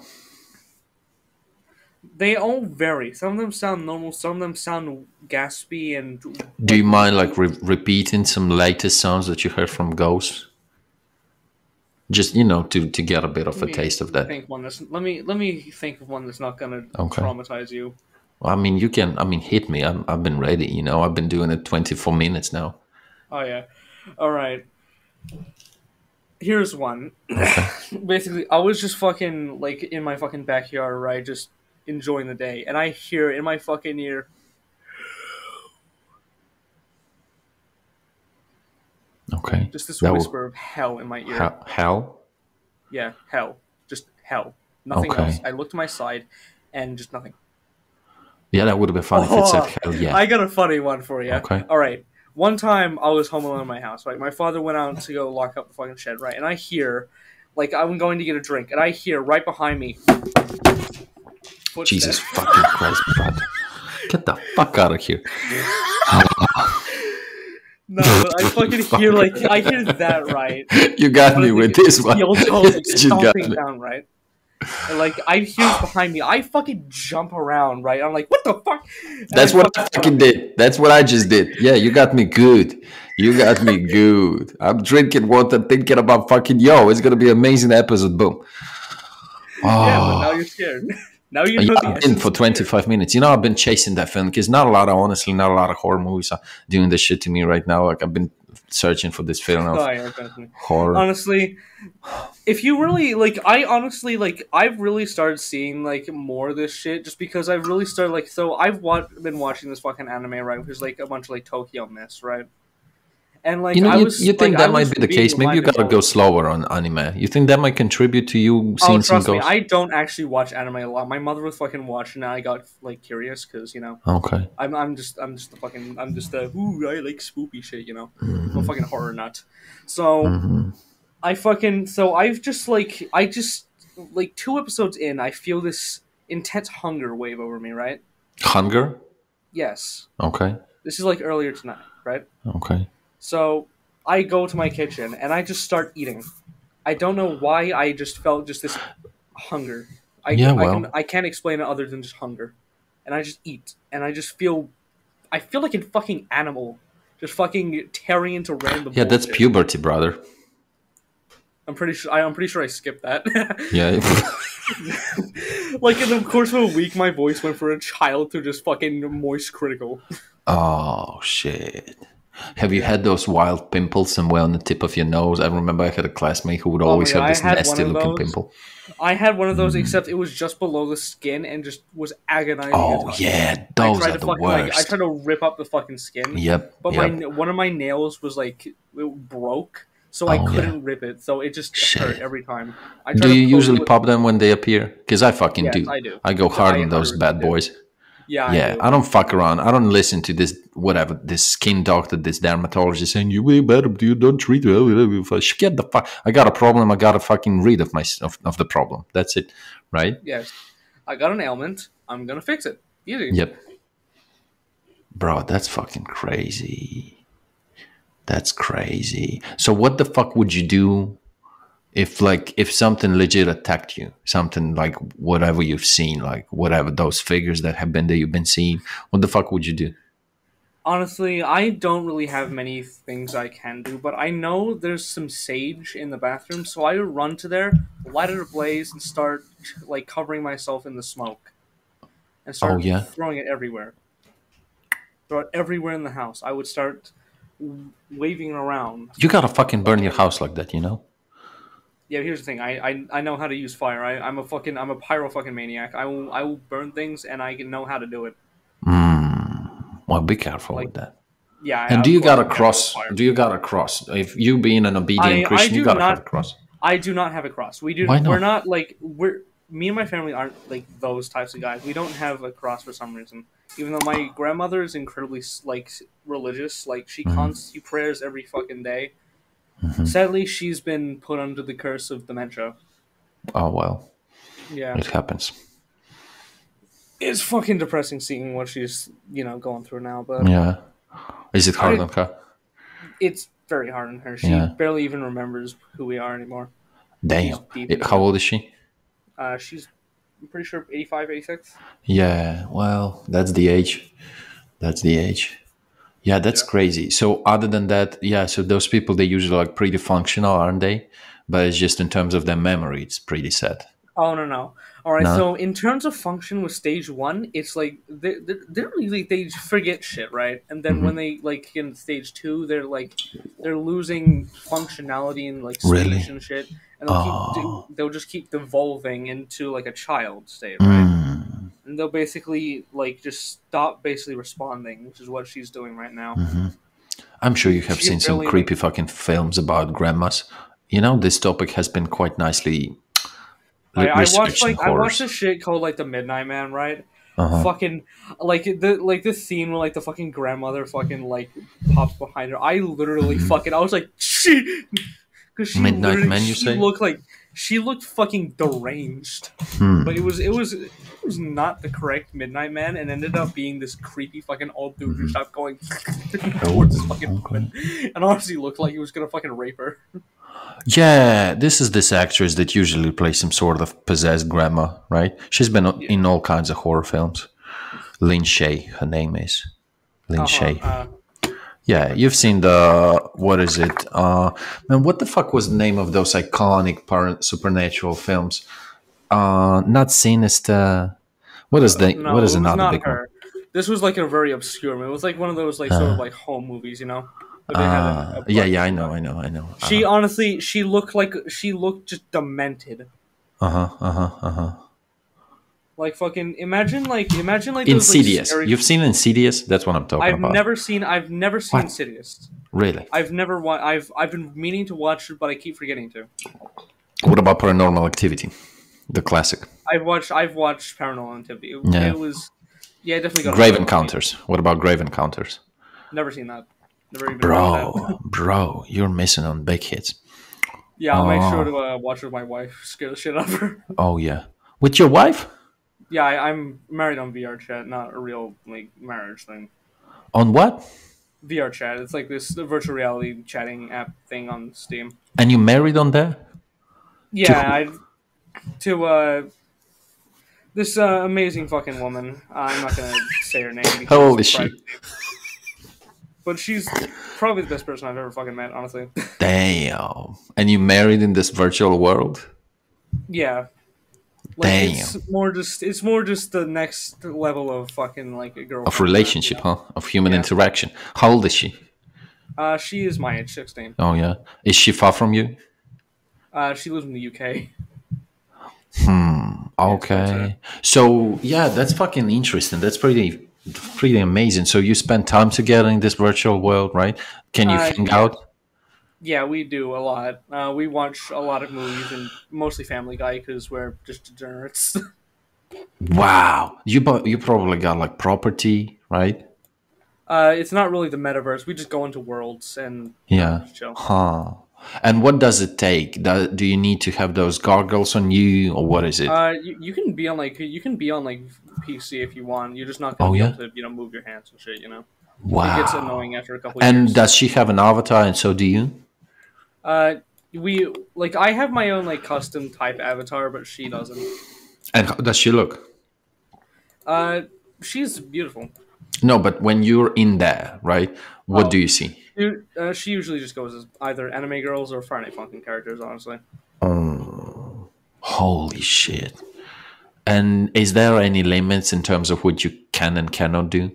[SPEAKER 2] They all vary. Some of them sound normal. Some of them sound gaspy and
[SPEAKER 1] Do you mind like
[SPEAKER 2] wheezy.
[SPEAKER 1] repeating some latest sounds that you heard from ghosts? Just to get a bit of
[SPEAKER 2] Let
[SPEAKER 1] a
[SPEAKER 2] me
[SPEAKER 1] taste of that.
[SPEAKER 2] think one that's let me think of one that's not gonna
[SPEAKER 1] Okay.
[SPEAKER 2] traumatize you.
[SPEAKER 1] Well, I mean, you can. I mean, hit me. I've been ready. I've been doing it 24 minutes now.
[SPEAKER 2] Oh yeah. All right. Here's one.
[SPEAKER 1] Okay.
[SPEAKER 2] Basically, I was just fucking like in my fucking backyard, right, just enjoying the day, and I hear in my fucking ear.
[SPEAKER 1] Okay.
[SPEAKER 2] Just this whisper of hell in my ear.
[SPEAKER 1] Hell?
[SPEAKER 2] Yeah, hell. Just hell. Nothing
[SPEAKER 1] Okay.
[SPEAKER 2] else. I looked to my side, and just nothing.
[SPEAKER 1] Yeah, that would have been fun if it said hell yeah.
[SPEAKER 2] I got a funny one for you.
[SPEAKER 1] Okay.
[SPEAKER 2] All right. One time I was home alone in my house, right? My father went out to go lock up the fucking shed, right? And I hear, like, I'm going to get a drink, and I hear right behind me. Footsteps.
[SPEAKER 1] Jesus fucking Christ, Brad. Get the fuck out of here.
[SPEAKER 2] No, but I fucking hear, like, I hear that, right?
[SPEAKER 1] You got me with this one.
[SPEAKER 2] You
[SPEAKER 1] just got me.
[SPEAKER 2] Down, right? And, like, I hear it behind me. I fucking jump around, right? I'm like, what the fuck? And
[SPEAKER 1] That's what I fucking did. That's what I just did. Yeah, you got me good. You got me good. I'm drinking water, thinking about fucking, it's going to be an amazing episode. Boom. Oh.
[SPEAKER 2] Yeah, but now you're scared. Now you know
[SPEAKER 1] I've been for 25 minutes. I've been chasing that film because not a lot of horror movies are doing this shit to me right now. Like, I've been searching for this film of horror.
[SPEAKER 2] Honestly, if you really I've really started seeing like more of this shit just because I've really started been watching this fucking anime, right, which is like a bunch of like Tokyo Mist, right? And like
[SPEAKER 1] you think that might be the case? Maybe you gotta go slower on anime. You think that might contribute to you seeing some ghosts?
[SPEAKER 2] Trust me, I don't actually watch anime a lot. My mother was fucking watching, and I got like curious because
[SPEAKER 1] Okay.
[SPEAKER 2] I'm just I like spoopy shit, I'm a fucking horror nut. So I've just like 2 episodes in, I feel this intense hunger wave over me, right?
[SPEAKER 1] Hunger?
[SPEAKER 2] Yes.
[SPEAKER 1] Okay.
[SPEAKER 2] This is like earlier tonight, right?
[SPEAKER 1] Okay.
[SPEAKER 2] So I go to my kitchen and I just start eating. I don't know why, I just felt just this hunger. I can't explain it other than just hunger. And I just eat. And I feel like a fucking animal. Just fucking tearing into random bullshit.
[SPEAKER 1] That's puberty, brother.
[SPEAKER 2] I'm pretty sure I skipped that.
[SPEAKER 1] Yeah.
[SPEAKER 2] Like in the course of a week, my voice went from a child to just fucking moist critical.
[SPEAKER 1] Oh, shit. Have you had those wild pimples somewhere on the tip of your nose? I remember I had a classmate who would always have this nasty looking pimple.
[SPEAKER 2] I had one of those, except it was just below the skin and just was agonizing.
[SPEAKER 1] Oh, yeah, those are the worst.
[SPEAKER 2] I tried to rip up the fucking skin.
[SPEAKER 1] Yep.
[SPEAKER 2] But one of my nails was like, it broke, so I couldn't rip it. So it just hurt every time.
[SPEAKER 1] Do you usually pop them when they appear? Because I fucking do.
[SPEAKER 2] I do.
[SPEAKER 1] I go hard on those bad boys.
[SPEAKER 2] Yeah,
[SPEAKER 1] I don't fuck around. I don't listen to this skin doctor, this dermatologist saying you don't treat it. Get the fuck. I got a problem. I got to fucking rid of the problem. That's it, right?
[SPEAKER 2] Yes, I got an ailment. I'm gonna fix it. Easy.
[SPEAKER 1] Yep. Bro, that's fucking crazy. That's crazy. So what the fuck would you do if something legit attacked you, something like whatever you've seen, like whatever those figures that have been there you've been seeing, what the fuck would you do?
[SPEAKER 2] Honestly, I don't really have many things I can do, but I know there's some sage in the bathroom, so I would run to there, light it ablaze, and start like covering myself in the smoke, and start throwing it everywhere. Throw it everywhere in the house. I would start waving it around.
[SPEAKER 1] You gotta fucking burn your house like that,
[SPEAKER 2] Yeah, here's the thing. I know how to use fire. I'm a pyro fucking maniac. I will burn things, and I know how to do it.
[SPEAKER 1] Well, be careful with that.
[SPEAKER 2] Yeah.
[SPEAKER 1] And do you got a cross? If you being an obedient Christian, you gotta have a cross.
[SPEAKER 2] I do not have a cross. We do.
[SPEAKER 1] Why not?
[SPEAKER 2] We're not like me and my family aren't like those types of guys. We don't have a cross for some reason. Even though my grandmother is incredibly like religious, like she constantly prayers every fucking day. Mm-hmm. Sadly, she's been put under the curse of dementia.
[SPEAKER 1] Oh, well.
[SPEAKER 2] Yeah.
[SPEAKER 1] It happens.
[SPEAKER 2] It's fucking depressing seeing what she's, going through now. But
[SPEAKER 1] yeah. Is it hard on her?
[SPEAKER 2] It's very hard on her. She barely even remembers who we are anymore.
[SPEAKER 1] Damn. How old is she?
[SPEAKER 2] She's, I'm pretty sure, 85, 86.
[SPEAKER 1] Yeah, well, that's the age. Yeah, that's crazy. So other than that, so those people, they usually like pretty functional, aren't they? But it's just in terms of their memory, it's pretty sad.
[SPEAKER 2] Oh no no! All right,
[SPEAKER 1] No.
[SPEAKER 2] so in terms of function with stage one, it's like they're really they forget shit, right? And then when
[SPEAKER 1] Hmm.
[SPEAKER 2] they like in stage two, they're losing functionality and like speech
[SPEAKER 1] Really?
[SPEAKER 2] and shit, and
[SPEAKER 1] Oh.
[SPEAKER 2] they'll just keep devolving into like a child state, right?
[SPEAKER 1] Mm.
[SPEAKER 2] And they'll basically like just stop basically responding, which is what she's doing right now.
[SPEAKER 1] Hmm. I'm sure you have
[SPEAKER 2] She
[SPEAKER 1] seen some
[SPEAKER 2] really like
[SPEAKER 1] creepy fucking films about grandmas. This topic has been quite nicely
[SPEAKER 2] I watched
[SPEAKER 1] researched in
[SPEAKER 2] like I watched
[SPEAKER 1] horrors.
[SPEAKER 2] this shit called like The Midnight Man, right?
[SPEAKER 1] Uh huh.
[SPEAKER 2] Fucking like the scene where like the fucking grandmother fucking like pops behind her. I literally fucking I was like she because
[SPEAKER 1] Midnight Man, you
[SPEAKER 2] she
[SPEAKER 1] say?
[SPEAKER 2] looked like she looked fucking deranged. But
[SPEAKER 1] Hmm.
[SPEAKER 2] it was not the correct Midnight Man and ended up being this creepy fucking old dude who stopped going towards this
[SPEAKER 1] Oh,
[SPEAKER 2] fucking
[SPEAKER 1] okay.
[SPEAKER 2] woman and honestly looked like he was gonna fucking rape her.
[SPEAKER 1] Yeah, this is this actress that usually plays some sort of possessed grandma, right? She's been
[SPEAKER 2] Yeah.
[SPEAKER 1] in all kinds of horror films. Lynn Shay, her name is. Lynn
[SPEAKER 2] Uh-huh.
[SPEAKER 1] Shay. Yeah, you've seen the what is it? Man, what the fuck was the name of those iconic supernatural films? Not Sinister. What
[SPEAKER 2] No,
[SPEAKER 1] is
[SPEAKER 2] it was
[SPEAKER 1] another
[SPEAKER 2] not
[SPEAKER 1] big one?
[SPEAKER 2] her. This was like a very obscure movie. It was like one of those like sort of like home movies, you know. But they had a
[SPEAKER 1] Yeah,
[SPEAKER 2] black
[SPEAKER 1] yeah, I
[SPEAKER 2] person.
[SPEAKER 1] know,
[SPEAKER 2] But
[SPEAKER 1] I know, I know.
[SPEAKER 2] she honestly, she looked just demented.
[SPEAKER 1] Uh huh, uh huh, uh huh.
[SPEAKER 2] Like fucking imagine like those like
[SPEAKER 1] Insidious.
[SPEAKER 2] scary.
[SPEAKER 1] You've seen Insidious? That's what I'm talking about.
[SPEAKER 2] I've never seen
[SPEAKER 1] What?
[SPEAKER 2] Insidious.
[SPEAKER 1] Really?
[SPEAKER 2] I've been meaning to watch it, but I keep forgetting to.
[SPEAKER 1] What about Paranormal Activity? The classic.
[SPEAKER 2] I've watched Paranormal Activity.
[SPEAKER 1] Yeah.
[SPEAKER 2] It was yeah, it definitely got a
[SPEAKER 1] Grave
[SPEAKER 2] hold on me.
[SPEAKER 1] Encounters. What about Grave Encounters?
[SPEAKER 2] Never seen that. Never even heard of that.
[SPEAKER 1] Bro, you're missing on big hits.
[SPEAKER 2] Yeah, I'll make sure to watch it with my wife. Scare the shit out of her.
[SPEAKER 1] Oh yeah. With your wife?
[SPEAKER 2] Yeah, I'm married on VR chat, not a real like marriage thing.
[SPEAKER 1] On what?
[SPEAKER 2] VR chat. It's like this virtual reality chatting app thing on Steam.
[SPEAKER 1] And you married on there? To
[SPEAKER 2] Yeah,
[SPEAKER 1] who?
[SPEAKER 2] I to this amazing fucking woman. I'm not gonna say her name
[SPEAKER 1] How
[SPEAKER 2] because
[SPEAKER 1] old is she?
[SPEAKER 2] privacy. But she's probably the best person I've ever fucking met, honestly.
[SPEAKER 1] Damn. And you married in this virtual world?
[SPEAKER 2] Yeah, like
[SPEAKER 1] Damn.
[SPEAKER 2] it's more just the next level of fucking like a
[SPEAKER 1] Of
[SPEAKER 2] girlfriend, you
[SPEAKER 1] relationship,
[SPEAKER 2] know?
[SPEAKER 1] huh? Of human
[SPEAKER 2] Yeah.
[SPEAKER 1] interaction. How old is she?
[SPEAKER 2] She is my age, 16.
[SPEAKER 1] Oh yeah. Is she far from you?
[SPEAKER 2] She lives in the UK. Yeah, so it's a
[SPEAKER 1] Okay. So yeah, that's fucking interesting. That's pretty amazing. So you spend time together in this virtual world, right? Can you hang
[SPEAKER 2] yeah.
[SPEAKER 1] out?
[SPEAKER 2] Yeah, we do a lot. We watch a lot of movies and mostly Family Guy because we're just degenerates.
[SPEAKER 1] Wow. You probably got like property, right?
[SPEAKER 2] It's not really the metaverse. We just go into worlds and
[SPEAKER 1] Yeah.
[SPEAKER 2] just chill.
[SPEAKER 1] Huh. And what does it take? Do you need to have those goggles on you, or what is it?
[SPEAKER 2] You can be on you can be on like PC if you want. You're just not gonna
[SPEAKER 1] Oh
[SPEAKER 2] be able
[SPEAKER 1] yeah.
[SPEAKER 2] to move your hands and shit. You know, it gets
[SPEAKER 1] Wow.
[SPEAKER 2] annoying after a couple
[SPEAKER 1] And
[SPEAKER 2] years.
[SPEAKER 1] does she have an avatar, and so do you?
[SPEAKER 2] We like I have my own like custom type avatar, but she doesn't.
[SPEAKER 1] And how does she look?
[SPEAKER 2] Uh, she's beautiful.
[SPEAKER 1] No, but when you're in there, right? What do
[SPEAKER 2] Oh,
[SPEAKER 1] you see?
[SPEAKER 2] she usually just goes as either anime girls or Friday Funkin' characters, honestly.
[SPEAKER 1] Oh, holy shit. And is there any limits in terms of what you can and cannot do?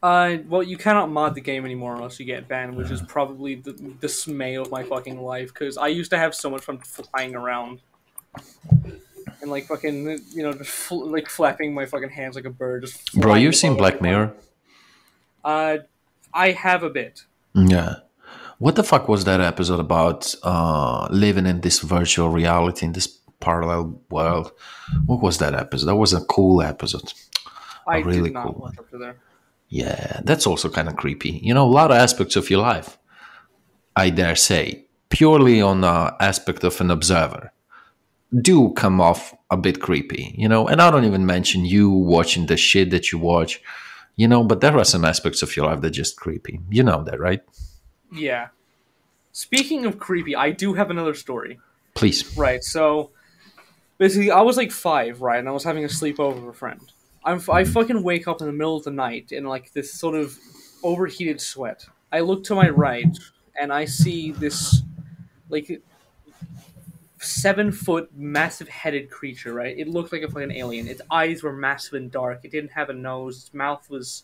[SPEAKER 2] Well, you cannot mod the game anymore unless you get banned, which is probably the dismay of my fucking life, because I used to have so much fun flying around and like fucking, just like flapping my fucking hands like a bird, just
[SPEAKER 1] Bro,
[SPEAKER 2] flying
[SPEAKER 1] you've seen
[SPEAKER 2] above
[SPEAKER 1] Black
[SPEAKER 2] everyone.
[SPEAKER 1] Mirror?
[SPEAKER 2] Uh, I have a bit.
[SPEAKER 1] Yeah. What the fuck was that episode about living in this virtual reality, in this parallel world? What was that episode? That was a cool episode. A
[SPEAKER 2] I did
[SPEAKER 1] really
[SPEAKER 2] not
[SPEAKER 1] cool
[SPEAKER 2] watch
[SPEAKER 1] one.
[SPEAKER 2] up to there.
[SPEAKER 1] Yeah, that's also kind of creepy. A lot of aspects of your life, I dare say, purely on the aspect of an observer, do come off a bit creepy. And I don't even mention you watching the shit that you watch. But there are some aspects of your life that are just creepy. You know that, right?
[SPEAKER 2] Yeah. Speaking of creepy, I do have another story.
[SPEAKER 1] Please.
[SPEAKER 2] Right, so basically, I was like 5, right, and I was having a sleepover with a friend. I fucking wake up in the middle of the night in like this sort of overheated sweat. I look to my right and I see this like 7-foot, massive-headed creature, right? It looked like a fucking alien. Its eyes were massive and dark. It didn't have a nose. Its mouth was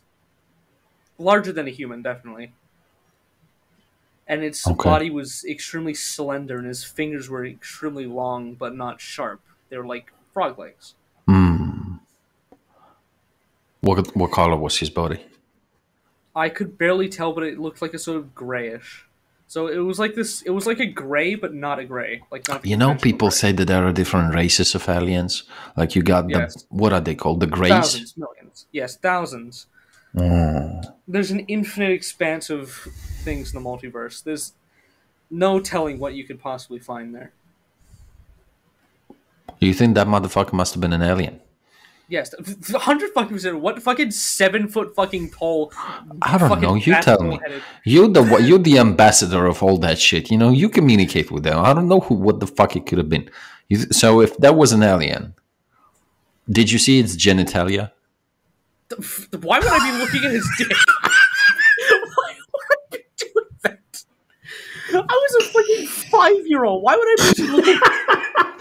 [SPEAKER 2] larger than a human, definitely. And its body was extremely slender, and his fingers were extremely long, but not sharp. They were like frog legs.
[SPEAKER 1] What color was his body?
[SPEAKER 2] I could barely tell, but it looked like a sort of grayish. So it was like this. It was like a gray, but not a gray. Like not.
[SPEAKER 1] People
[SPEAKER 2] gray.
[SPEAKER 1] say that there are different races of aliens. Like you got what are they called? The Greys.
[SPEAKER 2] Thousands, millions. Yes, thousands. There's an infinite expanse of things in the multiverse. There's no telling what you could possibly find there.
[SPEAKER 1] You think that motherfucker must have been an alien?
[SPEAKER 2] Yes, 100%. What fucking 7-foot fucking tall?
[SPEAKER 1] I don't know. You tell me. You're the ambassador of all that shit. You know, you communicate with them. I don't know what the fuck it could have been. So if that was an alien, did you see its genitalia?
[SPEAKER 2] Why would I be looking at his dick? Why would I be doing that? I was a freaking 5-year-old. Why would I be looking at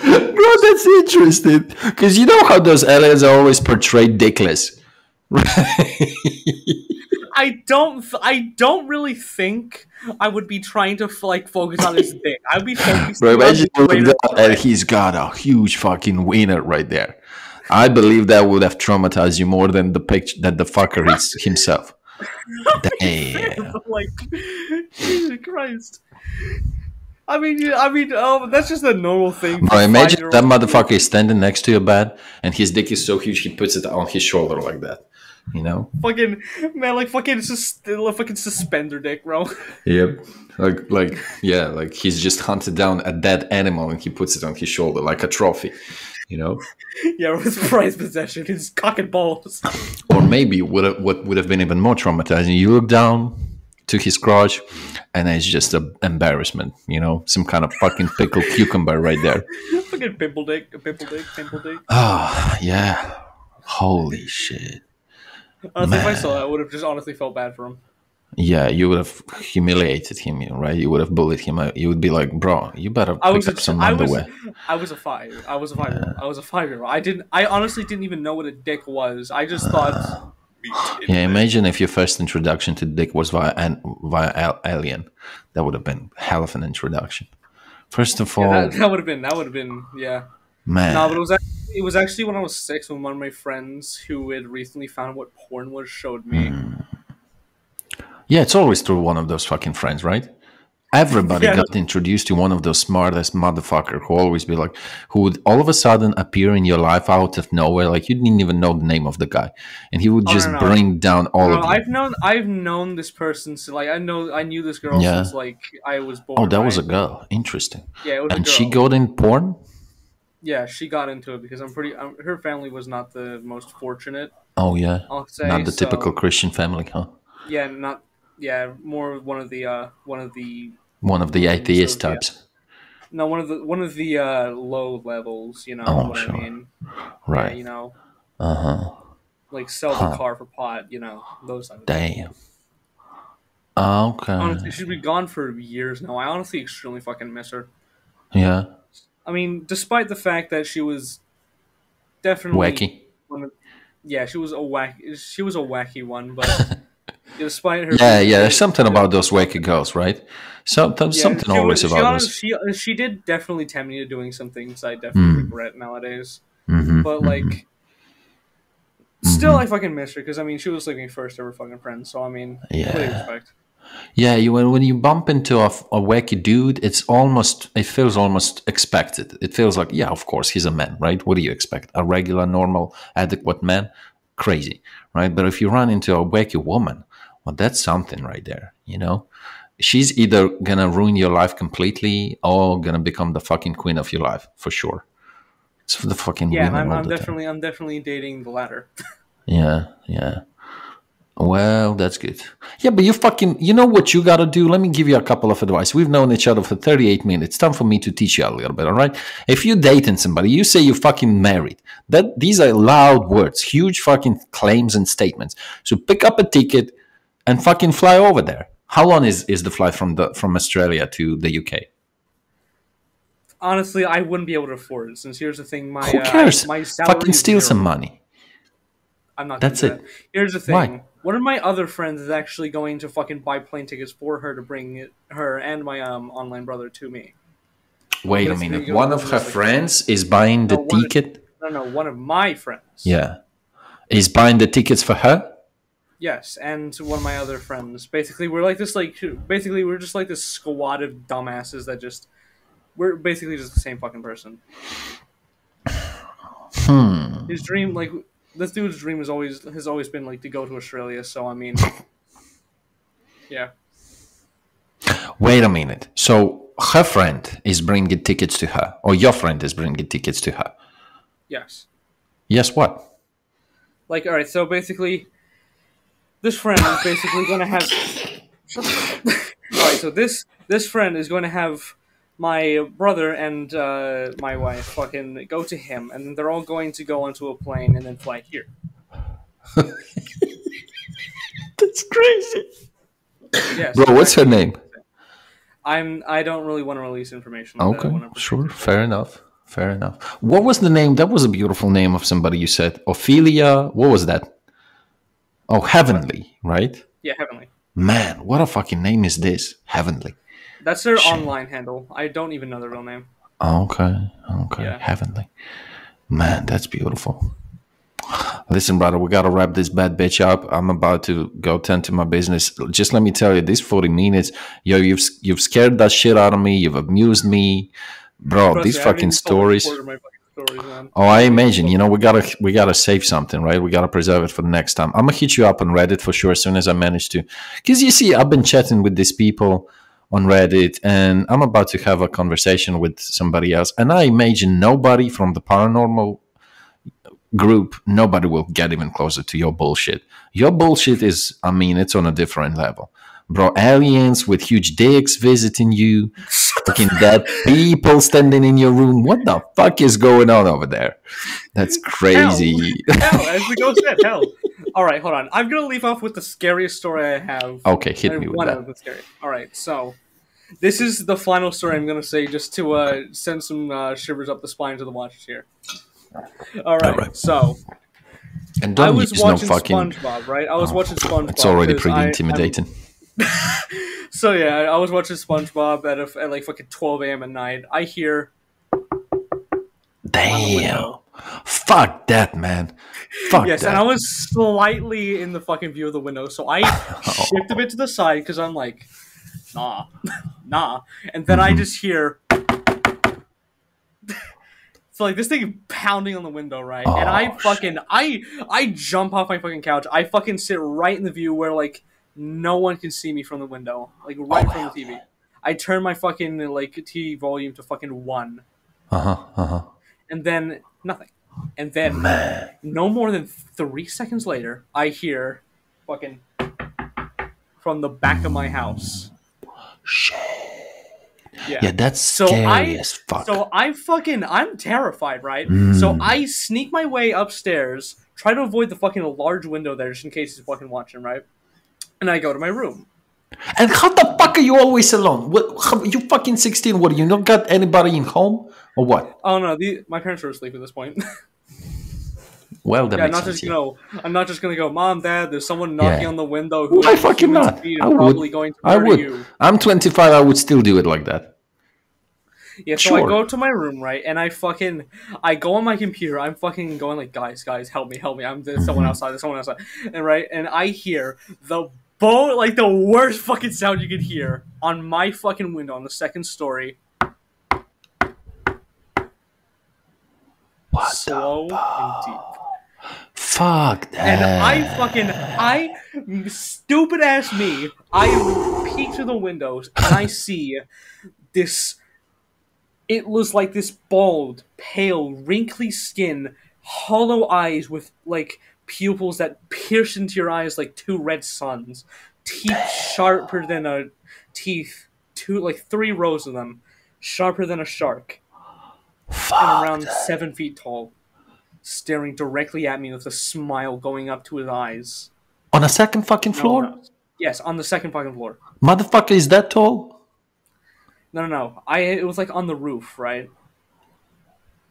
[SPEAKER 1] Bro, that's interesting. Because you know how those aliens are always portrayed dickless. Right?
[SPEAKER 2] I don't really think I would be trying to focus on his dick. I'd be focusing on his
[SPEAKER 1] and he's got a huge fucking wiener right there. I believe that would have traumatized you more than the picture that the fucker is himself. Damn.
[SPEAKER 2] Like, Jesus Christ. I mean, that's just a normal thing.
[SPEAKER 1] Bro, imagine that motherfucker is standing next to your bed, and his dick is so huge he puts it on his shoulder like that. You know?
[SPEAKER 2] Fucking man, like fucking suspender dick, bro.
[SPEAKER 1] Yep. Like he's just hunted down a dead animal and he puts it on his shoulder like a trophy. You know?
[SPEAKER 2] Yeah, with prized possession, his cock and balls.
[SPEAKER 1] Or maybe what would have been even more traumatizing, you look down to his crotch and it's just an embarrassment, you know? Some kind of fucking pickled cucumber right there.
[SPEAKER 2] Fucking pimple dick.
[SPEAKER 1] Oh, yeah. Holy shit.
[SPEAKER 2] Honestly, if I saw that, I would have just honestly felt bad for him.
[SPEAKER 1] Yeah, you would have humiliated him, right? You would have bullied him. You would be like, "Bro, you better pick up some underwear."
[SPEAKER 2] I was a 5-year-old. I honestly didn't even know what a dick was. I just thought.
[SPEAKER 1] Yeah, imagine if your first introduction to dick was via alien. That would have been hell of an introduction. First of all,
[SPEAKER 2] that would have been yeah.
[SPEAKER 1] Man,
[SPEAKER 2] no, but it was actually when I was 6 when one of my friends who had recently found what porn was showed me.
[SPEAKER 1] Yeah, it's always through one of those fucking friends, right? Everybody got introduced to one of those smartest motherfucker who always be like, who would all of a sudden appear in your life out of nowhere, like you didn't even know the name of the guy, and he would just bring down all of them.
[SPEAKER 2] I've known this person, so like I knew this girl since like I was born.
[SPEAKER 1] Oh, that was a girl. Interesting.
[SPEAKER 2] Yeah, it was
[SPEAKER 1] and
[SPEAKER 2] a girl.
[SPEAKER 1] She got in porn.
[SPEAKER 2] Yeah, she got into it because her family was not the most fortunate.
[SPEAKER 1] Oh yeah,
[SPEAKER 2] I'll say,
[SPEAKER 1] not the typical Christian family, huh?
[SPEAKER 2] Yeah, more one of the
[SPEAKER 1] atheist types.
[SPEAKER 2] No, one of the low levels. You know what I mean?
[SPEAKER 1] Right.
[SPEAKER 2] Yeah, you know.
[SPEAKER 1] Like
[SPEAKER 2] sell the car for pot. You know those.
[SPEAKER 1] Damn. Okay.
[SPEAKER 2] Honestly, she's been gone for years now. I honestly extremely fucking miss her.
[SPEAKER 1] Yeah.
[SPEAKER 2] I mean, despite the fact that she was definitely
[SPEAKER 1] wacky.
[SPEAKER 2] She was a wacky one, but despite her,
[SPEAKER 1] there's something about those wacky girls, right? Something always about those.
[SPEAKER 2] She did definitely tempt me to doing some things I definitely regret nowadays. But like, still, I fucking miss her because I mean, she was like my first ever fucking friend. So I mean, what do you expect?
[SPEAKER 1] Yeah, when you bump into a wacky dude, it feels almost expected. It feels like, yeah, of course, he's a man, right? What do you expect? A regular, normal, adequate man? Crazy, right? But if you run into a wacky woman, well, that's something right there, you know? She's either gonna ruin your life completely or gonna become the fucking queen of your life, for sure. It's for the fucking women.
[SPEAKER 2] I'm definitely dating the latter.
[SPEAKER 1] Yeah. Well, that's good. Yeah, but you know what you got to do? Let me give you a couple of advice. We've known each other for 38 minutes. It's time for me to teach you a little bit, all right? If you're dating somebody, you say you're fucking married. These are loud words, huge fucking claims and statements. So pick up a ticket and fucking fly over there. How long is the flight from Australia to the UK?
[SPEAKER 2] Honestly, I wouldn't be able to afford it. Since here's the thing,
[SPEAKER 1] Who cares?
[SPEAKER 2] my salary
[SPEAKER 1] Fucking
[SPEAKER 2] is
[SPEAKER 1] steal
[SPEAKER 2] 0.
[SPEAKER 1] some money.
[SPEAKER 2] I'm not going
[SPEAKER 1] That's
[SPEAKER 2] to do
[SPEAKER 1] it.
[SPEAKER 2] that. Here's the
[SPEAKER 1] Why?
[SPEAKER 2] thing. One of my other friends is actually going to fucking buy plane tickets for her to bring her and my online brother to me.
[SPEAKER 1] Wait a minute. One of her friends is buying the ticket?
[SPEAKER 2] No, one of my friends.
[SPEAKER 1] Yeah. Is buying the tickets for her?
[SPEAKER 2] Yes, and one of my other friends. Basically, we're just like this squad of dumbasses that we're basically just the same fucking person. His dream, like, this dude's dream has always been like to go to Australia. So I mean, yeah.
[SPEAKER 1] Wait a minute. So her friend is bringing tickets to her, or your friend is bringing tickets to her?
[SPEAKER 2] Yes.
[SPEAKER 1] Yes, what?
[SPEAKER 2] Like, all right. So basically, this friend is basically going to have. All right. So this friend is going to have my brother and my wife fucking go to him, and then they're all going to go onto a plane and then fly here.
[SPEAKER 1] That's crazy.
[SPEAKER 2] Yes.
[SPEAKER 1] Bro, what's her name?
[SPEAKER 2] I don't really want to release information.
[SPEAKER 1] Okay, sure. Fair enough. What was the name? That was a beautiful name of somebody you said. Ophelia. What was that? Oh, Heavenly, right?
[SPEAKER 2] Yeah, Heavenly.
[SPEAKER 1] Man, what a fucking name is this? Heavenly.
[SPEAKER 2] That's their online handle. I don't even know their real name.
[SPEAKER 1] Okay. Yeah. Heavenly. Man, that's beautiful. Listen, brother, we got to wrap this bad bitch up. I'm about to go tend to my business. Just let me tell you, these 40 minutes, you've scared that shit out of me. You've amused me. Bro, these fucking stories. Oh, I imagine. You know, we gotta save something, right? We gotta preserve it for the next time. I'm gonna hit you up on Reddit for sure as soon as I manage to. Because you see, I've been chatting with these people on Reddit, and I'm about to have a conversation with somebody else. And I imagine nobody from the paranormal group, nobody will get even closer to your bullshit. Your bullshit is, I mean, it's on a different level. Bro, aliens with huge dicks visiting you, fucking dead people standing in your room. What the fuck is going on over there? That's crazy.
[SPEAKER 2] Hell, as the ghost said, hell. All right, hold on. I'm going to leave off with the scariest story I have.
[SPEAKER 1] Okay, hit me with that.
[SPEAKER 2] All right, so this is the final story I'm going to say just to send some shivers up the spine to the watchers here. All right. So
[SPEAKER 1] and don't
[SPEAKER 2] I was
[SPEAKER 1] use
[SPEAKER 2] watching
[SPEAKER 1] no fucking...
[SPEAKER 2] SpongeBob, right? I was watching SpongeBob.
[SPEAKER 1] It's already pretty intimidating.
[SPEAKER 2] So yeah, I was watching SpongeBob at like fucking 12 a.m. at night. I hear...
[SPEAKER 1] Damn. Fuck that, man. Fuck
[SPEAKER 2] yes,
[SPEAKER 1] that.
[SPEAKER 2] and I was slightly in the fucking view of the window, so I shift a bit to the side because I'm like, nah. And then I just hear... So like this thing pounding on the window, right? And I fucking I jump off my fucking couch. I fucking sit right in the view where like no one can see me from the window, like right in front of the TV. I turn my fucking like TV volume to fucking 1. And then nothing. And then no more than 3 seconds later, I hear fucking from the back of my house.
[SPEAKER 1] Shit. Yeah, that's scary as fuck.
[SPEAKER 2] So I'm terrified, right? So I sneak my way upstairs, try to avoid the fucking large window there just in case he's fucking watching, right? And I go to my room.
[SPEAKER 1] And how the fuck are you always alone? You fucking 16, what, you not got anybody in home? Or what?
[SPEAKER 2] Oh no, my parents were asleep at this point.
[SPEAKER 1] Well, that makes sense.
[SPEAKER 2] I'm not just gonna go, Mom, Dad, there's someone knocking on the window who
[SPEAKER 1] I fucking not. I would. I'm 25, I would still do it like that.
[SPEAKER 2] Yeah, so I go to my room, right, and I go on my computer, I'm fucking going like, guys, help me, there's someone outside, and right, and I hear the worst fucking sound you could hear on my fucking window on the second story.
[SPEAKER 1] What
[SPEAKER 2] slow and deep.
[SPEAKER 1] Fuck that.
[SPEAKER 2] And I stupid ass me, I peek through the windows and I see this. It was like this bald, pale, wrinkly skin, hollow eyes with like pupils that pierce into your eyes like 2 red suns, teeth sharper than a teeth, 3 rows of them, sharper than a shark, and around 7 feet tall, staring directly at me with a smile going up to his eyes.
[SPEAKER 1] On a second fucking floor?
[SPEAKER 2] Yes, on the second fucking floor.
[SPEAKER 1] Motherfucker is that tall?
[SPEAKER 2] No. It was like on the roof, right?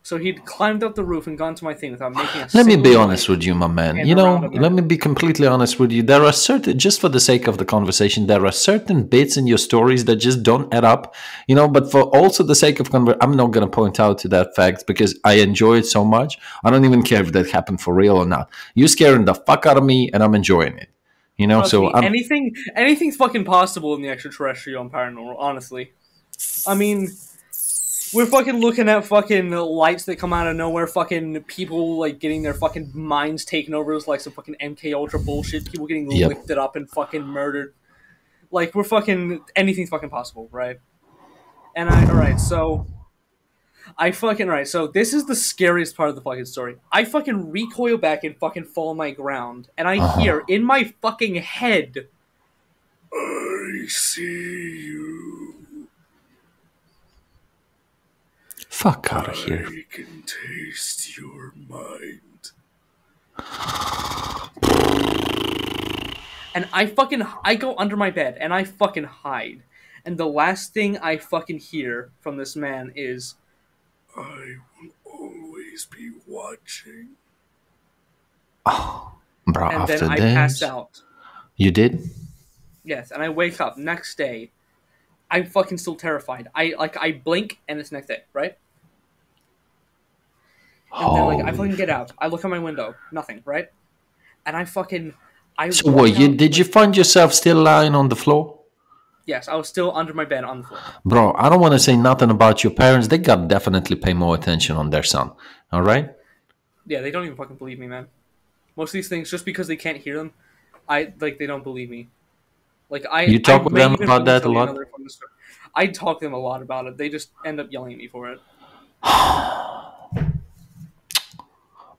[SPEAKER 2] So he'd climbed up the roof and gone to my thing without making a
[SPEAKER 1] Let me
[SPEAKER 2] single
[SPEAKER 1] be
[SPEAKER 2] noise
[SPEAKER 1] honest with you, my man.
[SPEAKER 2] in around a
[SPEAKER 1] Let
[SPEAKER 2] minute.
[SPEAKER 1] me be completely honest with you. There are certain, just for the sake of the conversation, there are certain bits in your stories that just don't add up, but for also the sake of I'm not going to point out to that fact because I enjoy it so much. I don't even care if that happened for real or not. You're scaring the fuck out of me and I'm enjoying it.
[SPEAKER 2] Trust
[SPEAKER 1] So
[SPEAKER 2] me, anything's fucking possible in the extraterrestrial and paranormal, honestly. I mean, we're fucking looking at fucking lights that come out of nowhere, fucking people, like, getting their fucking minds taken over as, like, some fucking MK Ultra bullshit, people getting
[SPEAKER 1] Yep.
[SPEAKER 2] lifted up and fucking murdered. Like, we're fucking... anything's fucking possible, right? And alright, so this is the scariest part of the fucking story. I fucking recoil back and fucking fall on my ground, and I hear, in my fucking head, I see you.
[SPEAKER 1] Fuck out of here.
[SPEAKER 2] I can taste your mind. And I go under my bed and I fucking hide. And the last thing I fucking hear from this man is, I will always be watching.
[SPEAKER 1] Oh, bro,
[SPEAKER 2] and
[SPEAKER 1] after
[SPEAKER 2] then I
[SPEAKER 1] this,
[SPEAKER 2] pass out.
[SPEAKER 1] You did?
[SPEAKER 2] Yes, and I wake up next day. I'm fucking still terrified. I blink and it's next day, right? And then I fucking get out. I look out my window, nothing, right? And
[SPEAKER 1] So what? Did you find yourself still lying on the floor?
[SPEAKER 2] Yes, I was still under my bed on the floor.
[SPEAKER 1] Bro, I don't want to say nothing about your parents. They gotta definitely pay more attention on their son. All right?
[SPEAKER 2] Yeah, they don't even fucking believe me, man. Most of these things, just because they can't hear them, they don't believe me.
[SPEAKER 1] You talk with them about that a lot?
[SPEAKER 2] I talk to them a lot about it. They just end up yelling at me for it.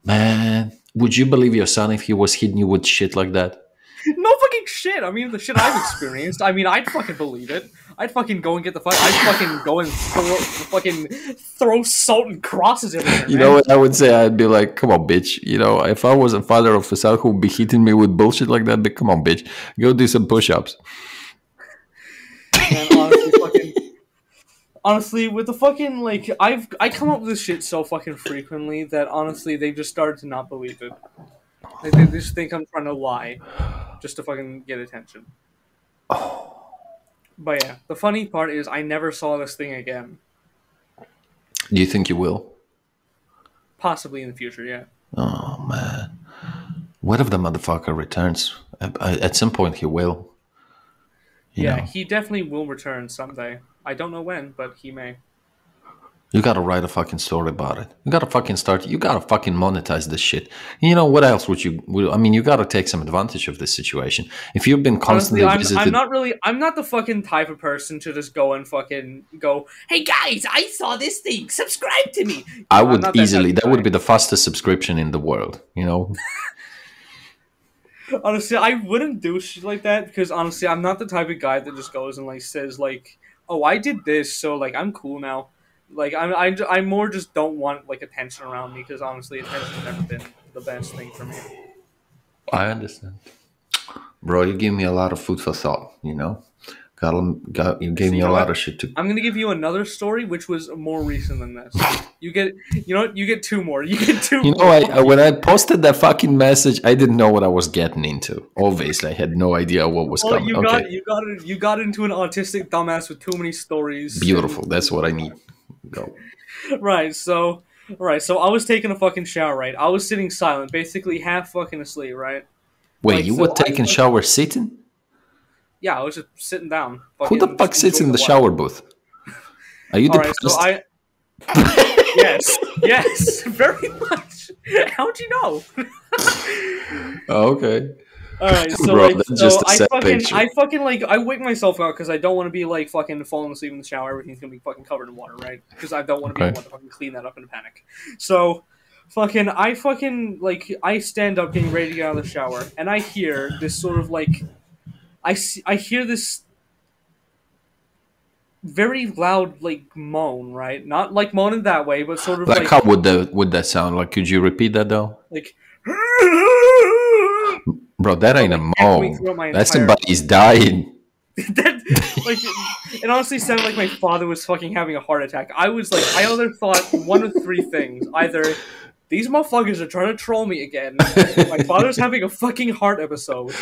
[SPEAKER 1] Man, would you believe your son if he was hitting you with shit like that?
[SPEAKER 2] No fucking shit. I mean, the shit I've experienced. I mean, I'd fucking believe it. I'd fucking go and get the fuck. I'd fucking go and throw salt and crosses everywhere.
[SPEAKER 1] You know what I would say? I'd be like, "Come on, bitch." If I was a father of a son who would be hitting me with bullshit like that, but come on, bitch, go do some push-ups.
[SPEAKER 2] Man, honestly, with the fucking I come up with this shit so fucking frequently that honestly they just started to not believe it. They just think I'm trying to lie, just to fucking get attention. But yeah, the funny part is I never saw this thing again.
[SPEAKER 1] Do you think you will?
[SPEAKER 2] Possibly in the future, yeah.
[SPEAKER 1] Oh man, what if the motherfucker returns? At some point, he will. You know.
[SPEAKER 2] He definitely will return someday. I don't know when, but he may.
[SPEAKER 1] You gotta write a fucking story about it. You gotta fucking start. You gotta fucking monetize this shit. What else would you? I mean, you gotta take some advantage of this situation. If you've been constantly visited,
[SPEAKER 2] I'm not the fucking type of person to just go and fucking go, hey guys, I saw this thing. Subscribe to me.
[SPEAKER 1] I would easily. That would be the fastest subscription in the world.
[SPEAKER 2] Honestly, I wouldn't do shit like that because honestly, I'm not the type of guy that just goes and says oh, I did this, so I'm cool now. I more just don't want attention around me because honestly, attention's never been the best thing for me.
[SPEAKER 1] I understand, bro. You give me a lot of food for thought. You gave me a lot of shit to.
[SPEAKER 2] I'm gonna give you another story which was more recent than this. You get two more. You get two.
[SPEAKER 1] More. When I posted that fucking message, I didn't know what I was getting into. Obviously, I had no idea what was coming.
[SPEAKER 2] You got into an autistic dumbass with too many stories.
[SPEAKER 1] Beautiful. That's what I need. Go.
[SPEAKER 2] Right. So I was taking a fucking shower. Right. I was sitting silent, basically half fucking asleep. Right.
[SPEAKER 1] Wait, you were taking shower sitting?
[SPEAKER 2] Yeah, I was just sitting down.
[SPEAKER 1] Who the fuck sits in the shower booth? Are you depressed?
[SPEAKER 2] Right, yes, very much. How'd you know?
[SPEAKER 1] Okay.
[SPEAKER 2] All right, so
[SPEAKER 1] bro,
[SPEAKER 2] I wake myself out because I don't want to be fucking falling asleep in the shower. Everything's gonna be fucking covered in water, right? Because I don't want to be the one to fucking clean that up in a panic. So, I stand up getting ready to get out of the shower, and I hear this sort of I hear this very loud moan, right? Not moaning that way, but sort of
[SPEAKER 1] how would that sound? Could you repeat that though?
[SPEAKER 2] Bro,
[SPEAKER 1] that ain't a moan. That's somebody's dying.
[SPEAKER 2] That, like, it honestly sounded like my father was fucking having a heart attack. I was like, I either thought one of three things. Either these motherfuckers are trying to troll me again, my father's having a fucking heart episode,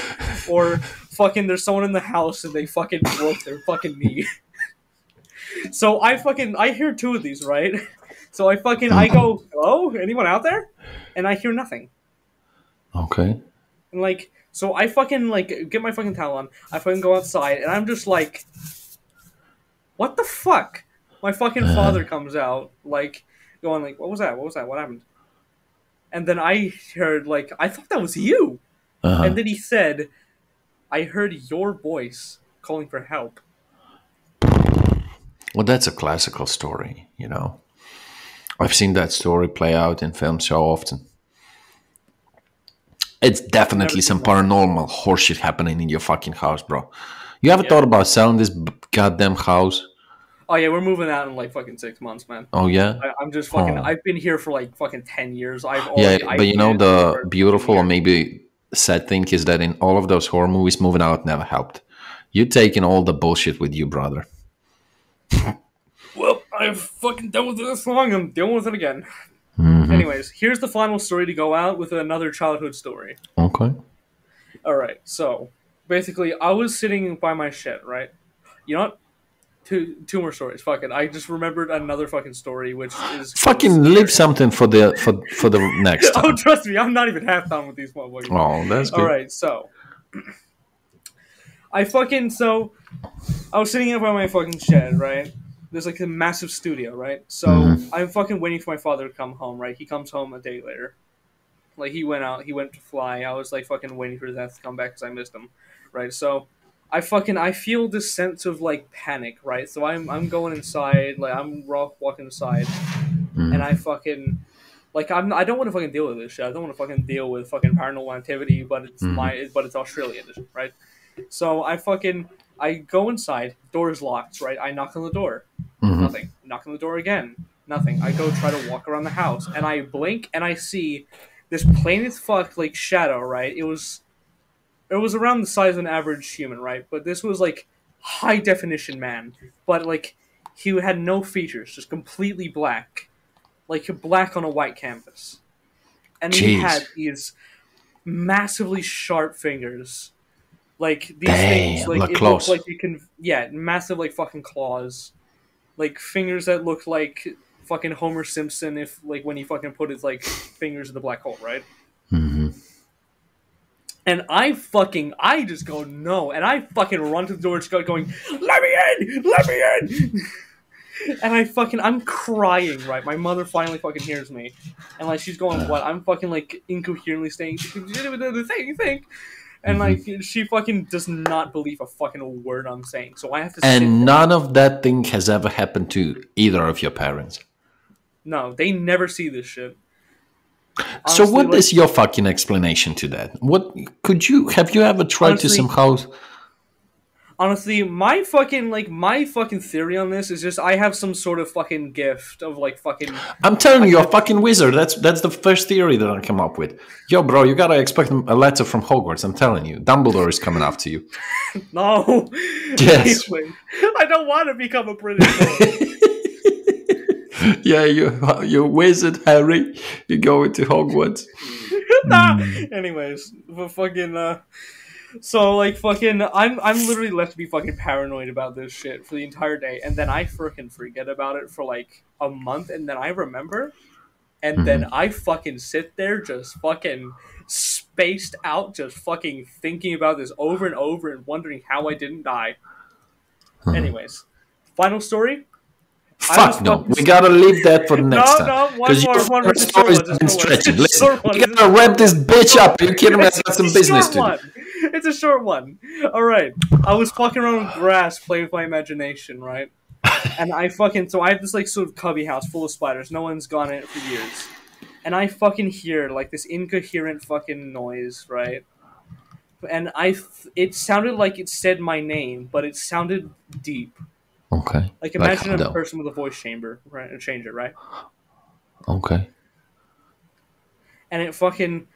[SPEAKER 2] or fucking there's someone in the house and they fucking broke their fucking knee. So I hear two of these, right? So I go, hello? Anyone out there? And I hear nothing.
[SPEAKER 1] Okay.
[SPEAKER 2] And like, so I fucking like get my fucking towel on. I fucking go outside, and I'm just like, what the fuck? My fucking father comes out, like, going like, what was that? What was that? What happened? And then I heard like, I thought that was you. And then he said, I heard your voice calling for help.
[SPEAKER 1] Well, that's a classical story, you know. I've seen that story play out in films so often. It's definitely some paranormal horseshit happening in your fucking house, bro. You ever thought about selling this goddamn house?
[SPEAKER 2] Oh yeah, we're moving out in like fucking 6 months, man.
[SPEAKER 1] Oh yeah?
[SPEAKER 2] I'm just fucking, I've been here for like fucking 10 years.
[SPEAKER 1] But you know, the beautiful or maybe sad thing is that in all of those horror movies, moving out never helped. You're taking all the bullshit with you, brother.
[SPEAKER 2] Well, I've fucking dealt with it this long. I'm dealing with it again. Mm-hmm. Anyways, here's the final story to go out with another childhood story.
[SPEAKER 1] Okay.
[SPEAKER 2] Alright, so basically, I was sitting by my shed, right? You know what? Two more stories. Fuck it. I just remembered another fucking story, which is
[SPEAKER 1] fucking leave something for the next time.
[SPEAKER 2] Oh, trust me, I'm not even half done with these motherfuckers.
[SPEAKER 1] Oh, that's good.
[SPEAKER 2] Alright, so I was sitting up by my fucking shed, right? There's like a massive studio, right? So I'm fucking waiting for my father to come home, right? He comes home a day later. Like, he went to fly. I was like fucking waiting for his ass to come back because I missed him, right? So I feel this sense of like panic, right? So I'm going inside, like I'm walking inside, and I fucking like I don't want to fucking deal with this shit. I don't want to fucking deal with fucking paranormal activity, but it's Australian, right? So I go inside, door is locked, right? I knock on the door, nothing. Knock on the door again, nothing. I go try to walk around the house, and I blink, and I see this plain as fuck like shadow, right? It was around the size of an average human, right? But this was like high definition man, but like he had no features, just completely black, like black on a white canvas, and he had these massively sharp fingers. Like, these things, like, it looks like you can, massive, like, fucking claws. Like, fingers that look like fucking Homer Simpson if, like, when he fucking put his, like, fingers in the black hole, right? Mm-hmm. And I just go, no. And I fucking run to the door and going, let me in! Let me in! And I'm crying, right? My mother finally fucking hears me. And, like, she's going, what? I'm fucking, like, incoherently saying, the thing. And, like, she fucking does not believe a fucking word I'm saying. So I have to
[SPEAKER 1] And none of that thing has ever happened to either of your parents?
[SPEAKER 2] No, they never see this shit.
[SPEAKER 1] Honestly, so what is your fucking explanation to that? Have you ever tried to somehow...
[SPEAKER 2] Honestly, my fucking theory on this is just I have some sort of fucking gift of like fucking...
[SPEAKER 1] I'm telling you, you're a fucking wizard. That's the first theory that I come up with. Yo, bro, you gotta expect a letter from Hogwarts. I'm telling you. Dumbledore is coming after you.
[SPEAKER 2] No.
[SPEAKER 1] Yes.
[SPEAKER 2] I don't want to become a British boy.
[SPEAKER 1] Yeah, you're wizard, Harry. You're going to Hogwarts.
[SPEAKER 2] Nah. Anyways, but fucking... So, like, fucking, I'm literally left to be fucking paranoid about this shit for the entire day, and then I freaking forget about it for, like, a month, and then I remember, and then I fucking sit there just fucking spaced out, just fucking thinking about this over and over and wondering how I didn't die. Anyways, final story?
[SPEAKER 1] Fuck no, we gotta leave that for the next time.
[SPEAKER 2] No, one more.
[SPEAKER 1] Stories have been stretching. Listen, you gotta wrap this bitch up. Are you kidding me? I've got some business to do.
[SPEAKER 2] It's a short one. Alright. I was fucking around with grass, playing with my imagination, right? And so I have this, like, sort of cubby house full of spiders. No one's gone in it for years. And I fucking hear, like, this incoherent fucking noise, right? And it sounded like it said my name, but it sounded deep.
[SPEAKER 1] Okay.
[SPEAKER 2] Like, imagine a person with a voice changer, right?
[SPEAKER 1] Okay.
[SPEAKER 2] And it fucking...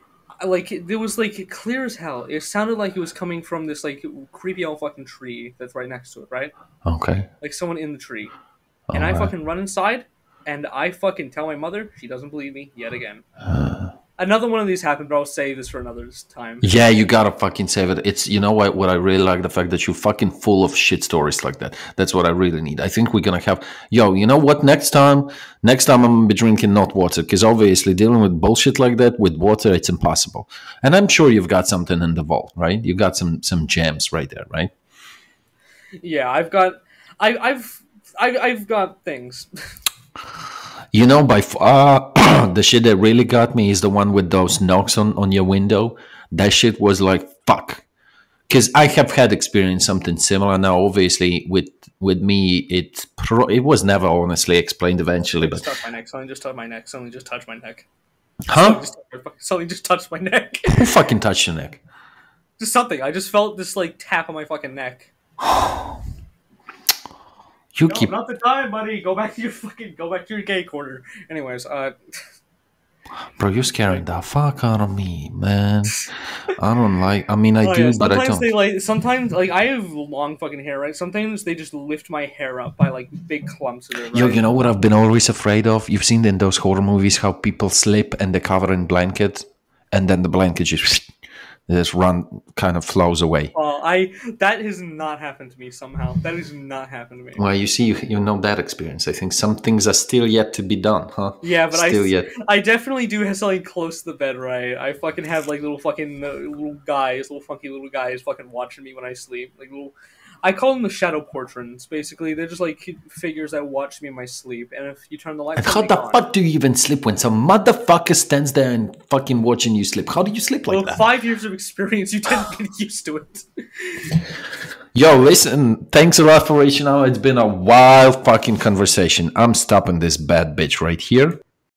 [SPEAKER 2] Like it was like clear as hell. It sounded like it was coming from this like creepy old fucking tree that's right next to it, right?
[SPEAKER 1] Okay.
[SPEAKER 2] Like someone in the tree. And
[SPEAKER 1] All
[SPEAKER 2] I
[SPEAKER 1] right.
[SPEAKER 2] fucking run inside, and I fucking tell my mother. She doesn't believe me yet again. Another one of these happened, but I'll save this for another time.
[SPEAKER 1] Yeah, you gotta fucking save it. It's, you know what I really like, the fact that you're fucking full of shit stories like that. That's what I really need. I think we're gonna have, yo, you know what, next time I'm gonna be drinking not water, because obviously dealing with bullshit like that with water, it's impossible. And I'm sure you've got something in the vault, right? You've got some gems right there, right?
[SPEAKER 2] Yeah, I've got things.
[SPEAKER 1] You know, by far, the shit that really got me is the one with those knocks on your window. That shit was like, fuck. Because I have had experience something similar. Now, obviously, with me, it was never honestly explained eventually.
[SPEAKER 2] Just
[SPEAKER 1] But
[SPEAKER 2] touch my neck. Something just touched my neck. Something just touched my neck.
[SPEAKER 1] huh?
[SPEAKER 2] Something just touched my neck.
[SPEAKER 1] Who fucking touched your neck?
[SPEAKER 2] Just something. I just felt this like tap on my fucking neck.
[SPEAKER 1] You
[SPEAKER 2] No,
[SPEAKER 1] keep,
[SPEAKER 2] not the time, buddy. Go back to your gay corner. Anyways,
[SPEAKER 1] bro. You're scaring the fuck out of me, man. I don't like. I mean, I
[SPEAKER 2] oh
[SPEAKER 1] do,
[SPEAKER 2] yeah.
[SPEAKER 1] but I don't.
[SPEAKER 2] Sometimes I have long fucking hair, right? Sometimes they just lift my hair up by like big clumps of it,
[SPEAKER 1] Yo,
[SPEAKER 2] right?
[SPEAKER 1] you know what I've been always afraid of? You've seen in those horror movies how people slip and they cover in blanket, and then the blanket just run, kind of flows away.
[SPEAKER 2] That has not happened to me somehow. That has not happened to me.
[SPEAKER 1] Well, you see, you know that experience. I think some things are still yet to be done, huh?
[SPEAKER 2] Yeah, but
[SPEAKER 1] still yet.
[SPEAKER 2] I definitely do have something close to the bed, right? I fucking have like little fucking little funky little guys fucking watching me when I sleep. Like little, I call them the shadow portraits. Basically, they're just like figures that watch me in my sleep. And if you turn the lights
[SPEAKER 1] And
[SPEAKER 2] on,
[SPEAKER 1] how
[SPEAKER 2] they
[SPEAKER 1] the
[SPEAKER 2] gone.
[SPEAKER 1] fuck do you even sleep when some motherfucker stands there and fucking watching you sleep? How do you sleep like
[SPEAKER 2] Well,
[SPEAKER 1] that?
[SPEAKER 2] 5 years of experience, you tend to get used to it.
[SPEAKER 1] Yo, listen, thanks a lot for reaching out. It's been a wild fucking conversation. I'm stopping this bad bitch right here.